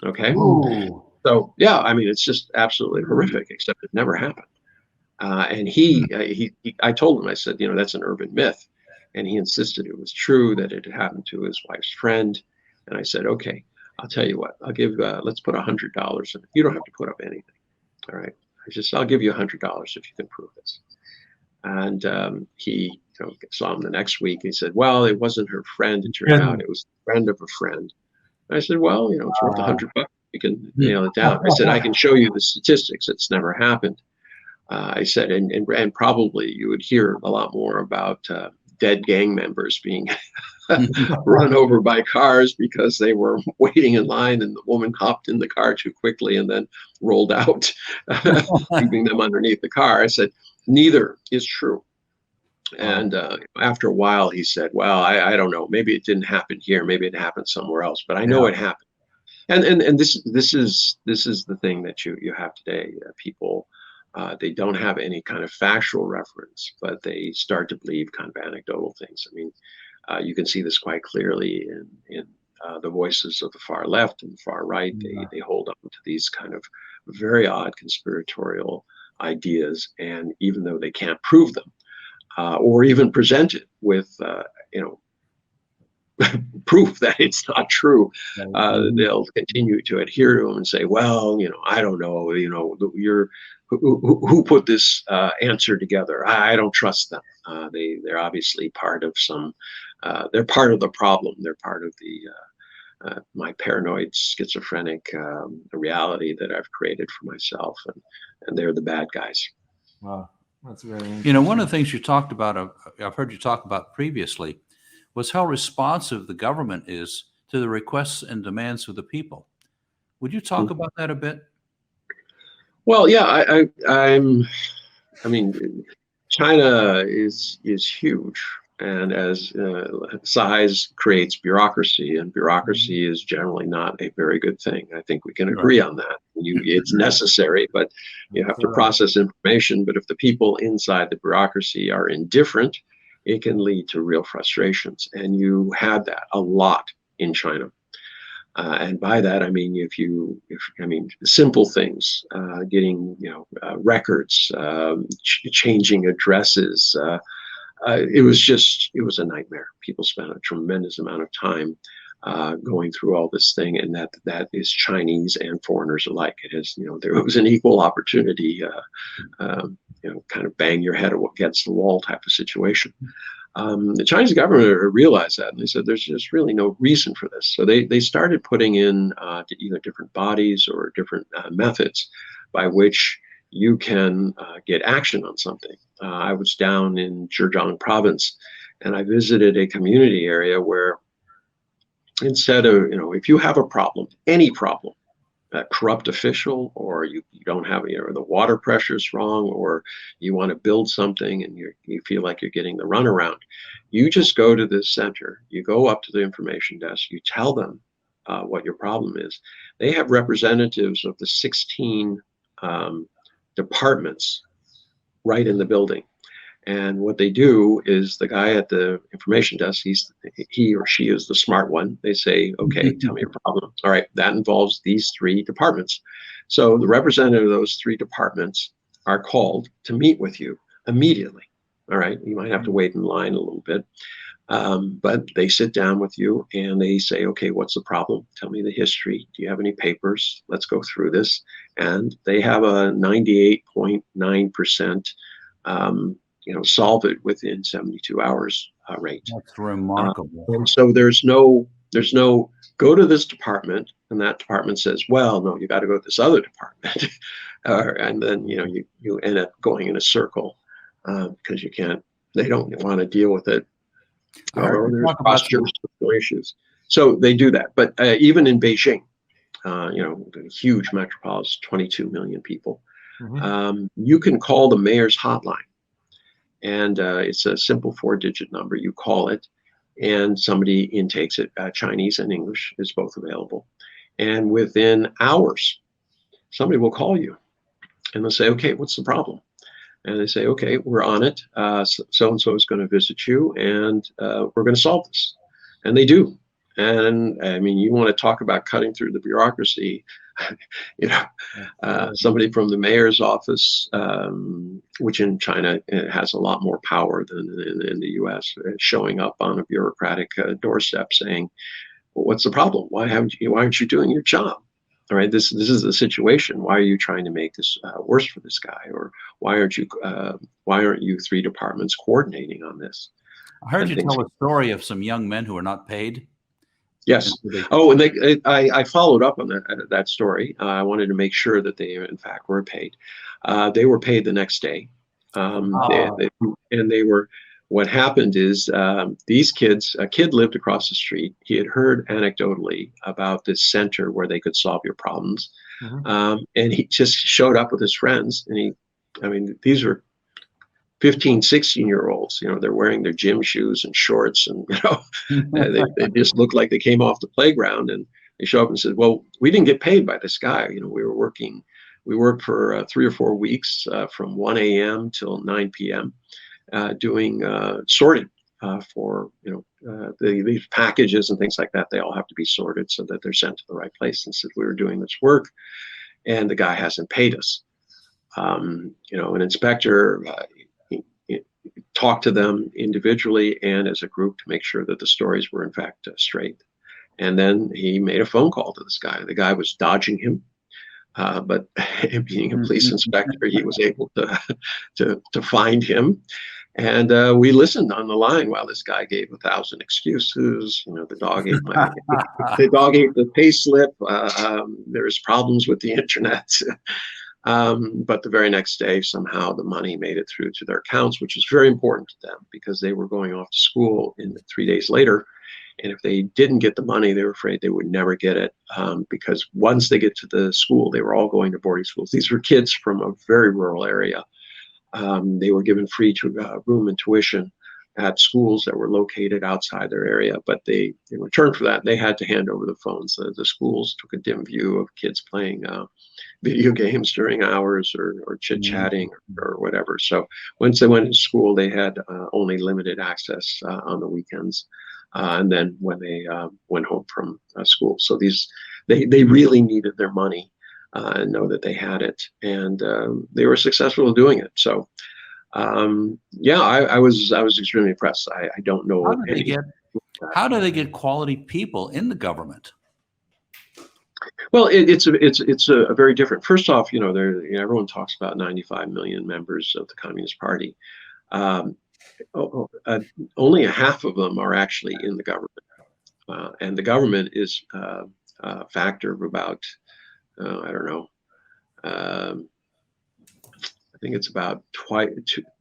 Okay. Ooh. So yeah, I mean, it's just absolutely horrific, except it never happened. And I told him, I said, that's an urban myth. And he insisted it was true, that it had happened to his wife's friend. And I said, okay, I'll tell you what, let's put $100 in. You don't have to put up anything. All right. I'll give you $100 if you can prove this. And he saw him the next week. He said, well, it wasn't her friend. It turned out it was a friend of a friend. And I said, well, it's worth $100. You can nail it down. I said, I can show you the statistics. It's never happened. I said, and probably you would hear a lot more about dead gang members being run over by cars because they were waiting in line and the woman hopped in the car too quickly and then rolled out, leaving them underneath the car. I said, neither is true. And after a while, he said, well, I don't know. Maybe it didn't happen here. Maybe it happened somewhere else. But I know it happened. And this is the thing that you have today. People. They don't have any kind of factual reference, but they start to believe kind of anecdotal things. I mean, you can see this quite clearly in the voices of the far left and the far right. They hold on to these kind of very odd conspiratorial ideas, and even though they can't prove them or even present it with proof that it's not true, they'll continue to adhere to them and say, well, I don't know, who put this answer together? I don't trust them. They're obviously part of they're part of the problem. They're part of my paranoid schizophrenic reality that I've created for myself, and they're the bad guys. Wow, that's very interesting. One of the things you talked about, I've heard you talk about previously, was how responsive the government is to the requests and demands of the people. Would you talk about that a bit? Well, yeah, I mean, China is huge, and as size creates bureaucracy, and bureaucracy is generally not a very good thing. I think we can agree on that. It's necessary, but you have to process information. But if the people inside the bureaucracy are indifferent, it can lead to real frustrations. And you had that a lot in China. And by that, I mean, simple things, getting, records, changing addresses. It was a nightmare. People spent a tremendous amount of time going through all this thing, and that is Chinese and foreigners alike. It is, there was an equal opportunity, kind of bang your head against the wall type of situation. The Chinese government realized that, and they said there's just really no reason for this. So they started putting in either different bodies or different methods by which you can get action on something. I was down in Zhejiang province, and I visited a community area where instead of, if you have a problem, any problem, a corrupt official, or you don't have, or the water pressure is wrong, or you want to build something and you feel like you're getting the runaround, you just go to this center, you go up to the information desk, you tell them what your problem is. They have representatives of the 16 departments right in the building. And what they do is the guy at the information desk, he or she is the smart one. They say, okay, tell me your problem. All right, that involves these 3 departments. So the representative of those 3 departments are called to meet with you immediately. All right, you might have to wait in line a little bit, but they sit down with you and they say, okay, what's the problem? Tell me the history. Do you have any papers? Let's go through this. And they have a 98.9% solve it within 72 hours rate. That's remarkable. And so there's no go to this department, and that department says, well, no, you got to go to this other department. And then, you end up going in a circle because they don't want to deal with it. Or there's posture issues. So they do that. But even in Beijing, the huge metropolis, 22 million people, you can call the mayor's hotline. And it's a simple 4-digit number. You call it, and somebody intakes it. Chinese and English is both available. And within hours, somebody will call you, and they'll say, okay, what's the problem? And they say, okay, we're on it. So-and-so is going to visit you, and we're going to solve this. And they do. And I mean, you want to talk about cutting through the bureaucracy. Somebody from the mayor's office, which in China has a lot more power than in the US, showing up on a bureaucratic doorstep saying, well, what's the problem? Why aren't you doing your job? All right, this is the situation. Why are you trying to make this worse for this guy? Or why aren't you 3 departments coordinating on this? I heard you tell a story of some young men who are not paid. Yes. Oh, and I followed up on that story. I wanted to make sure that they, in fact, were paid. They were paid the next day. What happened is these kids, a kid lived across the street. He had heard anecdotally about this center where they could solve your problems. And he just showed up with his friends. And these are 15, 16-year-olds, they're wearing their gym shoes and shorts, and they just look like they came off the playground. And they show up and said, well, we didn't get paid by this guy. We worked for 3 or 4 weeks from 1 a.m. till 9 p.m. Doing sorting for these packages and things like that. They all have to be sorted so that they're sent to the right place. And said, we were doing this work, and the guy hasn't paid us. An inspector talk to them individually and as a group to make sure that the stories were in fact straight. And then he made a phone call to this guy. The guy was dodging him, but being a police inspector, he was able to find him. And we listened on the line while this guy gave 1,000 excuses. You know, the dog ate the pay slip. There's problems with the internet. But the very next day, somehow the money made it through to their accounts, which is very important to them because they were going off to school 3 days later. And if they didn't get the money, they were afraid they would never get it, because once they get to the school, they were all going to boarding schools. These were kids from a very rural area. They were given free room and tuition at schools that were located outside their area. But in return for that, they had to hand over the phones. The schools took a dim view of kids playing video games during hours or chit-chatting or whatever. So once they went to school, they had only limited access on the weekends. And then when they went home from school. So they really needed their money and know that they had it. And they were successful in doing it. So I was extremely impressed. I don't know. How do they get quality people in the government? Well, it's a very different. First off, everyone talks about 95 million members of the Communist Party. Only a half of them are actually in the government, and the government is a factor of about I don't know. I think it's about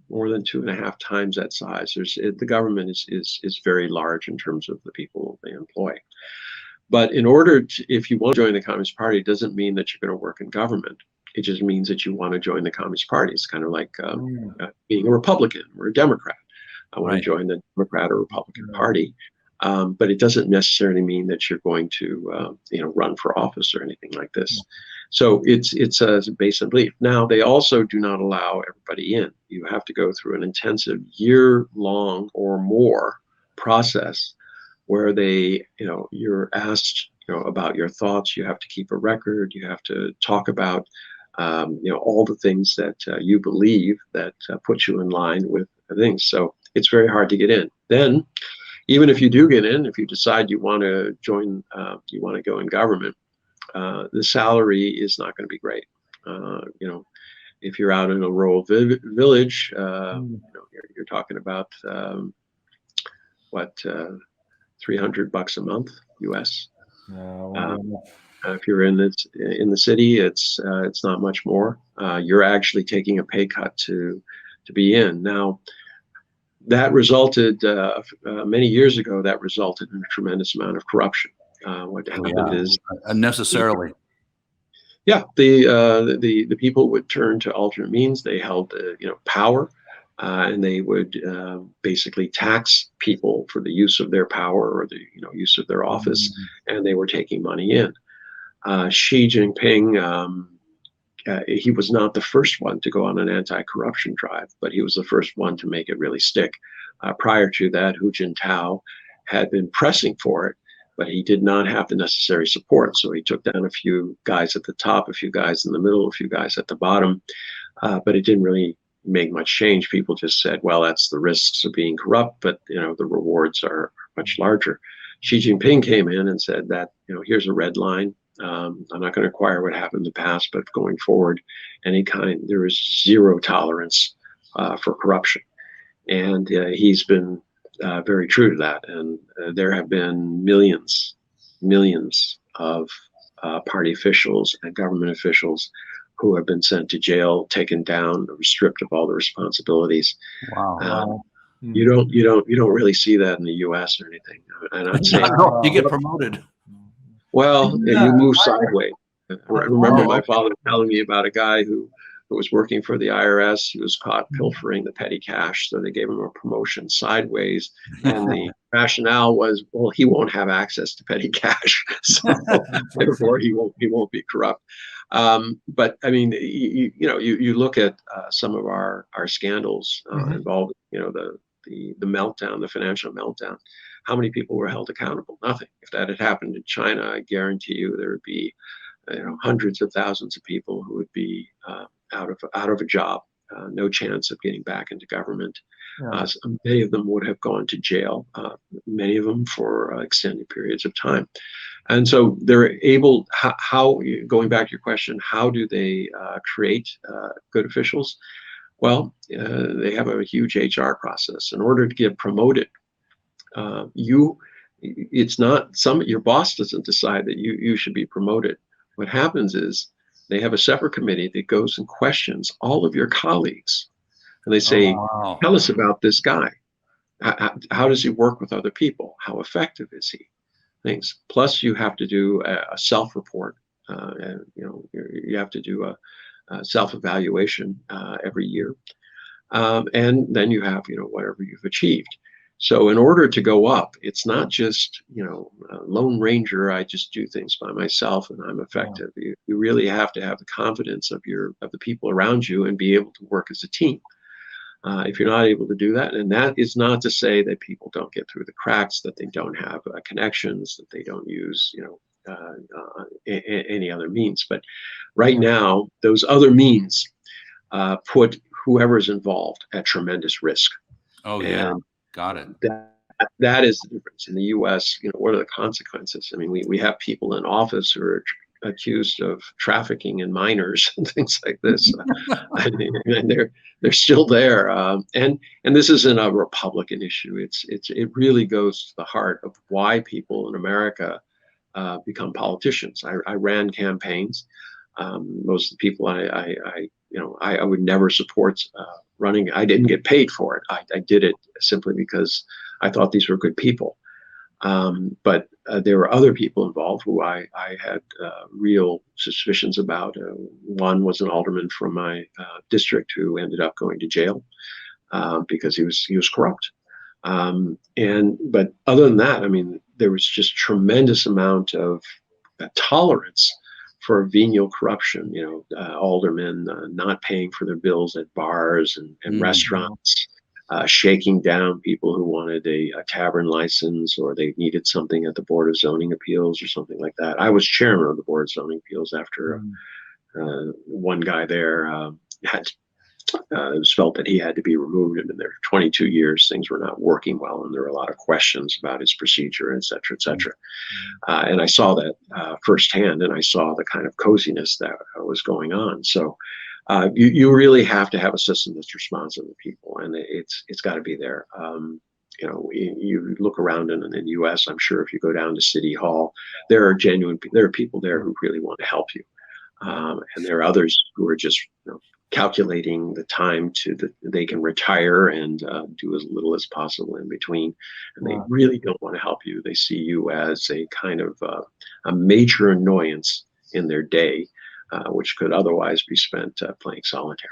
more than 2.5 times that size. The government is very large in terms of the people they employ. But in order if you want to join the Communist Party, it doesn't mean that you're going to work in government. It just means that you want to join the Communist Party. It's kind of like being a Republican or a Democrat. I want to join the Democrat or Republican Party, but it doesn't necessarily mean that you're going to run for office or anything like this. So it's a base and belief. Now, they also do not allow everybody in. You have to go through an intensive year-long or more process where you're asked about your thoughts. You have to keep a record. You have to talk about all the things that you believe that put you in line with things. So it's very hard to get in. Then, even if you do get in, if you decide you want to join, you want to go in government, the salary is not going to be great. If you're out in a rural village, you're talking about $300 a month US. If you're in the city, it's not much more. You're actually taking a pay cut to be in. Now, that resulted many years ago. That resulted in a tremendous amount of corruption. What happened is unnecessarily. Yeah, the people would turn to alternate means. They held power, and they would basically tax people for the use of their power or the use of their office, and they were taking money in. Xi Jinping, he was not the first one to go on an anti-corruption drive, but he was the first one to make it really stick. Prior to that, Hu Jintao had been pressing for it, but he did not have the necessary support. So he took down a few guys at the top, a few guys in the middle, a few guys at the bottom, but it didn't really make much change. People just said, well, that's the risks of being corrupt, but the rewards are much larger. Xi Jinping came in and said that, here's a red line. I'm not going to acquire what happened in the past, but going forward, there is zero tolerance for corruption. And he's been very true to that. And there have been millions of party officials and government officials who have been sent to jail, taken down, stripped of all the responsibilities. Wow. You don't really see that in the U.S. or anything. And I'm saying you get promoted. Well, you move sideways. I remember my father telling me about a guy who was working for the IRS. He was caught pilfering the petty cash, so they gave him a promotion sideways. And the rationale was, well, he won't have access to petty cash, so therefore he won't be corrupt. But I mean, you look at some of our scandals involving, the meltdown, the financial meltdown. How many people were held accountable? Nothing. If that had happened in China, I guarantee you there would be hundreds of thousands of people who would be out of a job, no chance of getting back into government. Yeah. Many of them would have gone to jail, many of them for extended periods of time. And so they're able, how going back to your question, how do they create good officials? Well, they have a huge HR process. In order to get promoted, it's not your boss doesn't decide that you should be promoted. What happens is they have a separate committee that goes and questions all of your colleagues. And they say, tell us about this guy. How does he work with other people? How effective is he? Things. Plus, you have to do a self-report. You have to do a self-evaluation every year, and then you have whatever you've achieved. So, in order to go up, it's not just Lone Ranger. I just do things by myself and I'm effective. You really have to have the confidence of the people around you and be able to work as a team. If you're not able to do that, and that is not to say that people don't get through the cracks, that they don't have connections, that they don't use, any other means. But right now, those other means put whoever's involved at tremendous risk. Oh, yeah. Got it. That is the difference. In the U.S., what are the consequences? I mean, we have people in office who are accused of trafficking in minors and things like this, and they're still there. And this isn't a Republican issue. It really goes to the heart of why people in America become politicians. I ran campaigns. Most of the people I would never support running. I didn't get paid for it. I did it simply because I thought these were good people. But there were other people involved who I had real suspicions about. One was an alderman from my district who ended up going to jail because he was corrupt. But other than that, I mean, there was just tremendous amount of tolerance for venial corruption. Aldermen not paying for their bills at bars and restaurants. Shaking down people who wanted a tavern license, or they needed something at the Board of Zoning Appeals or something like that. I was chairman of the Board of Zoning Appeals after one guy there it was felt that he had to be removed. And in their 22 years, things were not working well, and there were a lot of questions about his procedure, et cetera, et cetera. And I saw that firsthand, and I saw the kind of coziness that was going on. So you really have to have a system that's responsive to people, and it's got to be there. You look around in the U.S., I'm sure if you go down to City Hall, there are people there who really want to help you. And there are others who are just calculating the time they can retire and do as little as possible in between. And they really don't want to help you. They see you as a kind of a major annoyance in their day, which could otherwise be spent playing solitaire.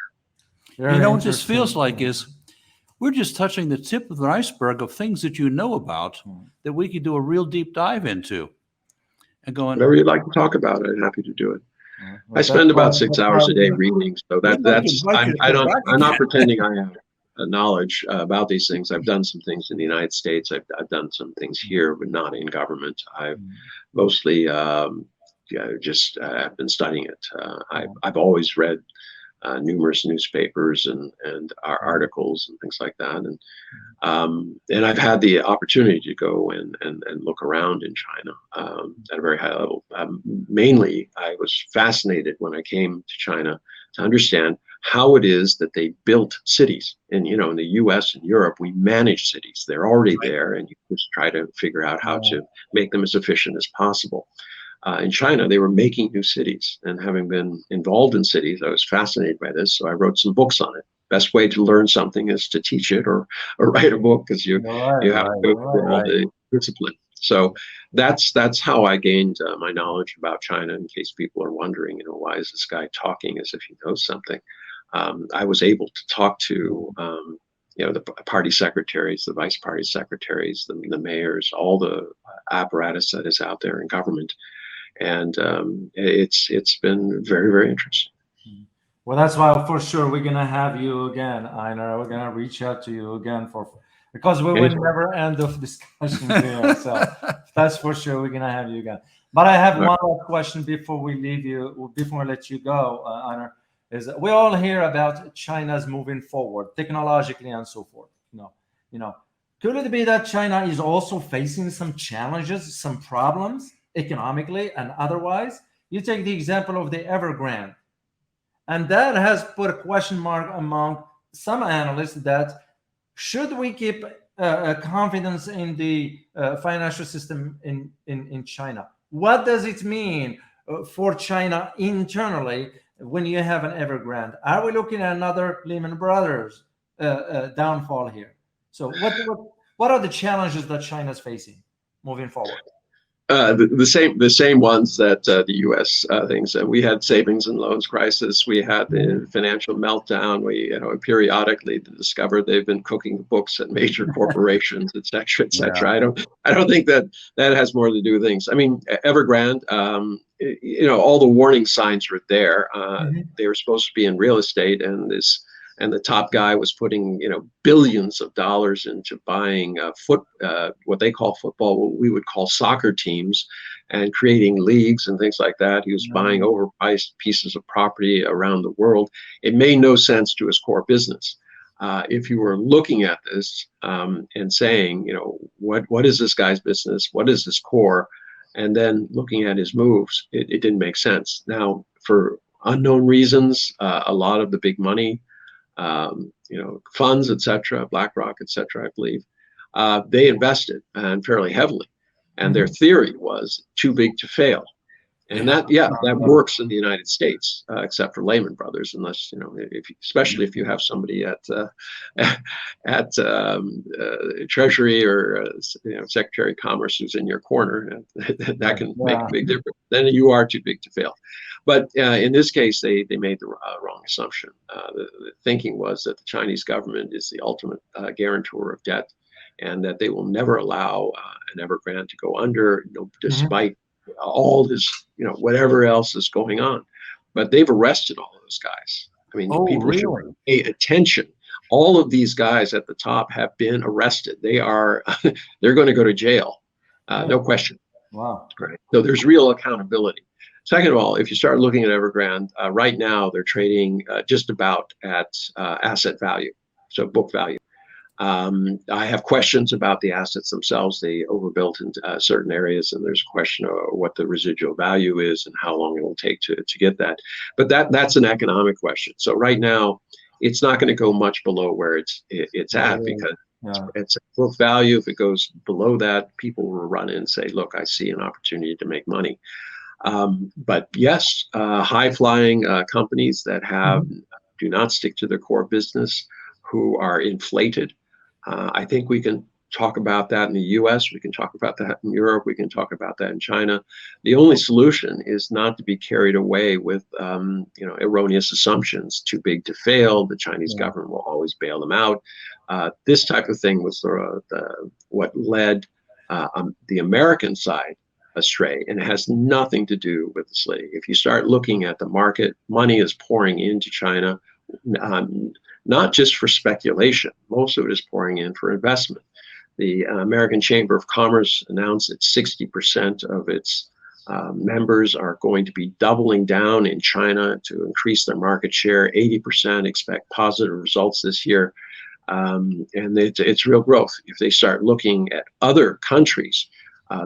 What this feels like is we're just touching the tip of the iceberg of things that about that we could do a real deep dive into. And going, whatever you'd like to talk about, I'm happy to do it. I spend about 6 hours a day reading, so I'm not pretending I have knowledge about these things. I've done some things in the United States. I've done some things here, but not in government. I've mostly just have been studying it. I've always read numerous newspapers and articles and things like that, and I've had the opportunity to go and look around in China at a very high level. Mainly, I was fascinated when I came to China to understand how it is that they built cities. And in the U.S. and Europe, we manage cities. They're already there, and you just try to figure out how to make them as efficient as possible. In China, they were making new cities, and having been involved in cities, I was fascinated by this. So I wrote some books on it. Best way to learn something is to teach it or write a book, because you have to go through all the discipline. So that's how I gained my knowledge about China. In case people are wondering, why is this guy talking as if he knows something? I was able to talk to the party secretaries, the vice party secretaries, the mayors, all the apparatus that is out there in government. And it's been very, very interesting. Well, that's why for sure we're gonna have you again, Einar. We're gonna reach out to you again because we will never end of discussions here. So that's for sure we're gonna have you again. But I have one more question before we leave you, before I let you go, Einar. Is we all hear about China's moving forward technologically and so forth. No, you know, could it be that China is also facing some challenges, some problems economically and otherwise? You take the example of the Evergrande, and that has put a question mark among some analysts that should we keep confidence in the financial system in China? What does it mean for China internally when you have an Evergrande? Are we looking at another Lehman Brothers downfall here? So what are the challenges that China is facing moving forward? The same ones that the U.S. Things. We had savings and loans crisis. We had the financial meltdown. We, periodically discovered they've been cooking books at major corporations, et cetera, et cetera. Yeah. I don't think that has more to do with things. I mean, Evergrande, all the warning signs were there. They were supposed to be in real estate, and the top guy was putting, billions of dollars into buying what they call football, what we would call soccer teams, and creating leagues and things like that. He was buying overpriced pieces of property around the world. It made no sense to his core business. If you were looking at this and saying, what is this guy's business? What is his core? And then looking at his moves, it didn't make sense. Now, for unknown reasons, a lot of the big money, funds, et cetera, BlackRock, et cetera, I believe, they invested and fairly heavily. And their theory was too big to fail. And that works in the United States, except for Lehman Brothers, unless, especially if you have somebody at Treasury or, Secretary of Commerce who's in your corner, that can make a big difference. Then you are too big to fail. But in this case, they made the wrong assumption. The thinking was that the Chinese government is the ultimate guarantor of debt, and that they will never allow an Evergrande to go under, despite all this, whatever else is going on. But they've arrested all of those guys. I mean, people should pay attention. All of these guys at the top have been arrested. They're going to go to jail, no question. Wow. Right. So there's real accountability. Second of all, if you start looking at Evergrande, right now they're trading just about at asset value, so book value. I have questions about the assets themselves. They overbuilt in certain areas, and there's a question of what the residual value is and how long it will take to get that. But that's an economic question. So right now, it's not going to go much below where it's at, because it's a book value. If it goes below that, people will run in and say, "Look, I see an opportunity to make money." But yes, high-flying companies that do not stick to their core business, who are inflated. I think we can talk about that in the U.S. We can talk about that in Europe. We can talk about that in China. The only solution is not to be carried away with, erroneous assumptions. Too big to fail. The Chinese government will always bail them out. This type of thing was what led the American side astray, and it has nothing to do with the slitting. If you start looking at the market, money is pouring into China. Not just for speculation. Most of it is pouring in for investment. The American Chamber of Commerce announced that 60% of its members are going to be doubling down in China to increase their market share. 80% expect positive results this year. And it's real growth. If they start looking at other countries,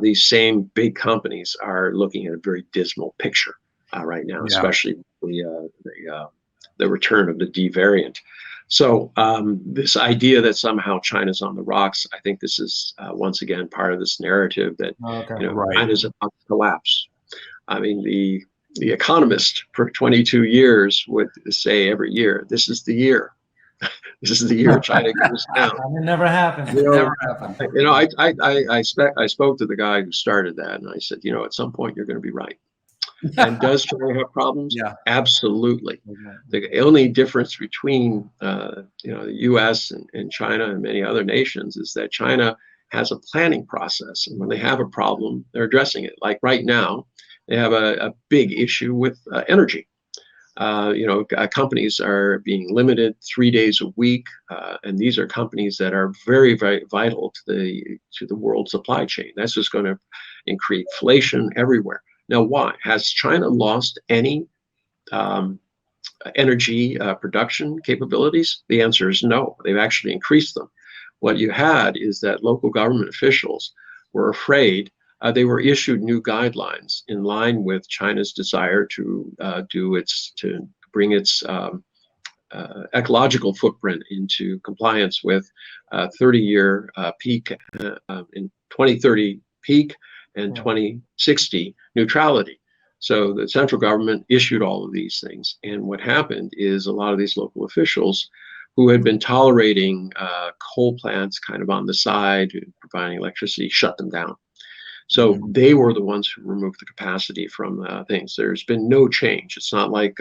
these same big companies are looking at a very dismal picture right now, especially the return of the D variant. So this idea that somehow China's on the rocks, I think this is once again part of this narrative that China's about to collapse. I mean, the economist for 22 years would say every year, this is the year. This is the year China goes down. It never happened. Never happened. I spoke to the guy who started that, and I said, at some point you're going to be right. And does China have problems? Yeah, absolutely. The only difference between the U.S. and China and many other nations is that China has a planning process, and when they have a problem, they're addressing it. Like right now, they have a big issue with energy. Companies are being limited 3 days a week, and these are companies that are very, very vital to the world supply chain. That's just going to increase inflation everywhere. Now, why? Has China lost any energy production capabilities? The answer is no. They've actually increased them. what you had is that local government officials were afraid. They were issued new guidelines in line with China's desire to bring its ecological footprint into compliance with 30-year peak in 2030 peak and 2060 neutrality. So the central government issued all of these things. And what happened is a lot of these local officials who had been tolerating coal plants kind of on the side, providing electricity, shut them down. So they were the ones who removed the capacity from things. There's been no change. It's not like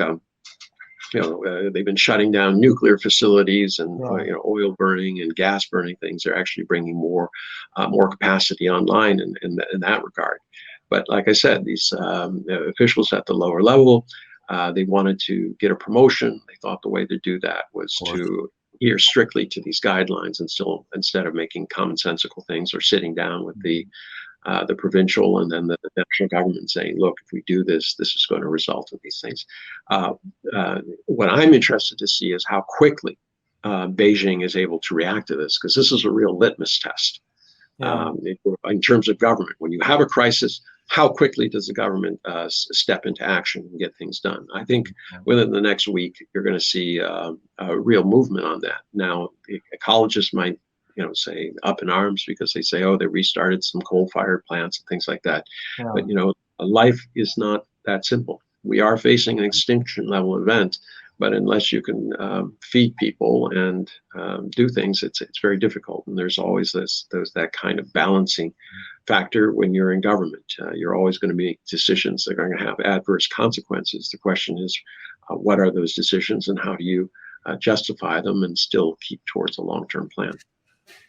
they've been shutting down nuclear facilities and oil burning and gas burning things. They're actually bringing more capacity online in that regard. But like I said, these officials at the lower level, they wanted to get a promotion. They thought the way to do that was to adhere strictly to these guidelines, and still, instead of making commonsensical things or sitting down with the provincial and then the national government saying, look, if we do this, this is going to result in these things. What I'm interested to see is how quickly Beijing is able to react to this, because this is a real litmus test in terms of government. When you have a crisis, how quickly does the government step into action and get things done? I think within the next week, you're going to see a real movement on that. Now, the ecologists might say up in arms because they say, oh, they restarted some coal-fired plants and things like that. But, life is not that simple. We are facing an extinction level event, but unless you can feed people and do things, it's very difficult. And there's always that kind of balancing factor when you're in government. You're always going to make decisions that are going to have adverse consequences. The question is, what are those decisions and how do you justify them and still keep towards a long-term plan?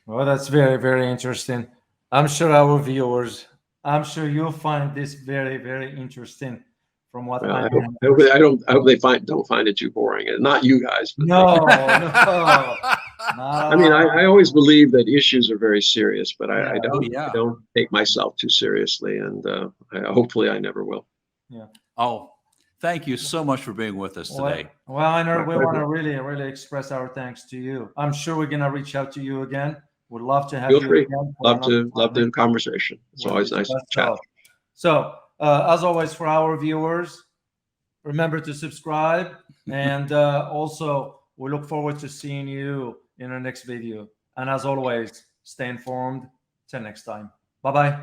Well, that's very, very interesting. I'm sure our viewers, I'm sure you'll find this very, very interesting. From what I hope they don't find it too boring, and not you guys. But no. I mean, I always believe that issues are very serious, but I don't take myself too seriously, and hopefully I never will. Yeah. Oh, thank you so much for being with us today. Well, Einar, we want to really, really express our thanks to you. I'm sure we're gonna reach out to you again. Would love to have you again. Love the conversation. It's always nice to chat. So, as always, for our viewers, remember to subscribe, and also we look forward to seeing you in our next video. And as always, stay informed. Till next time. Bye-bye.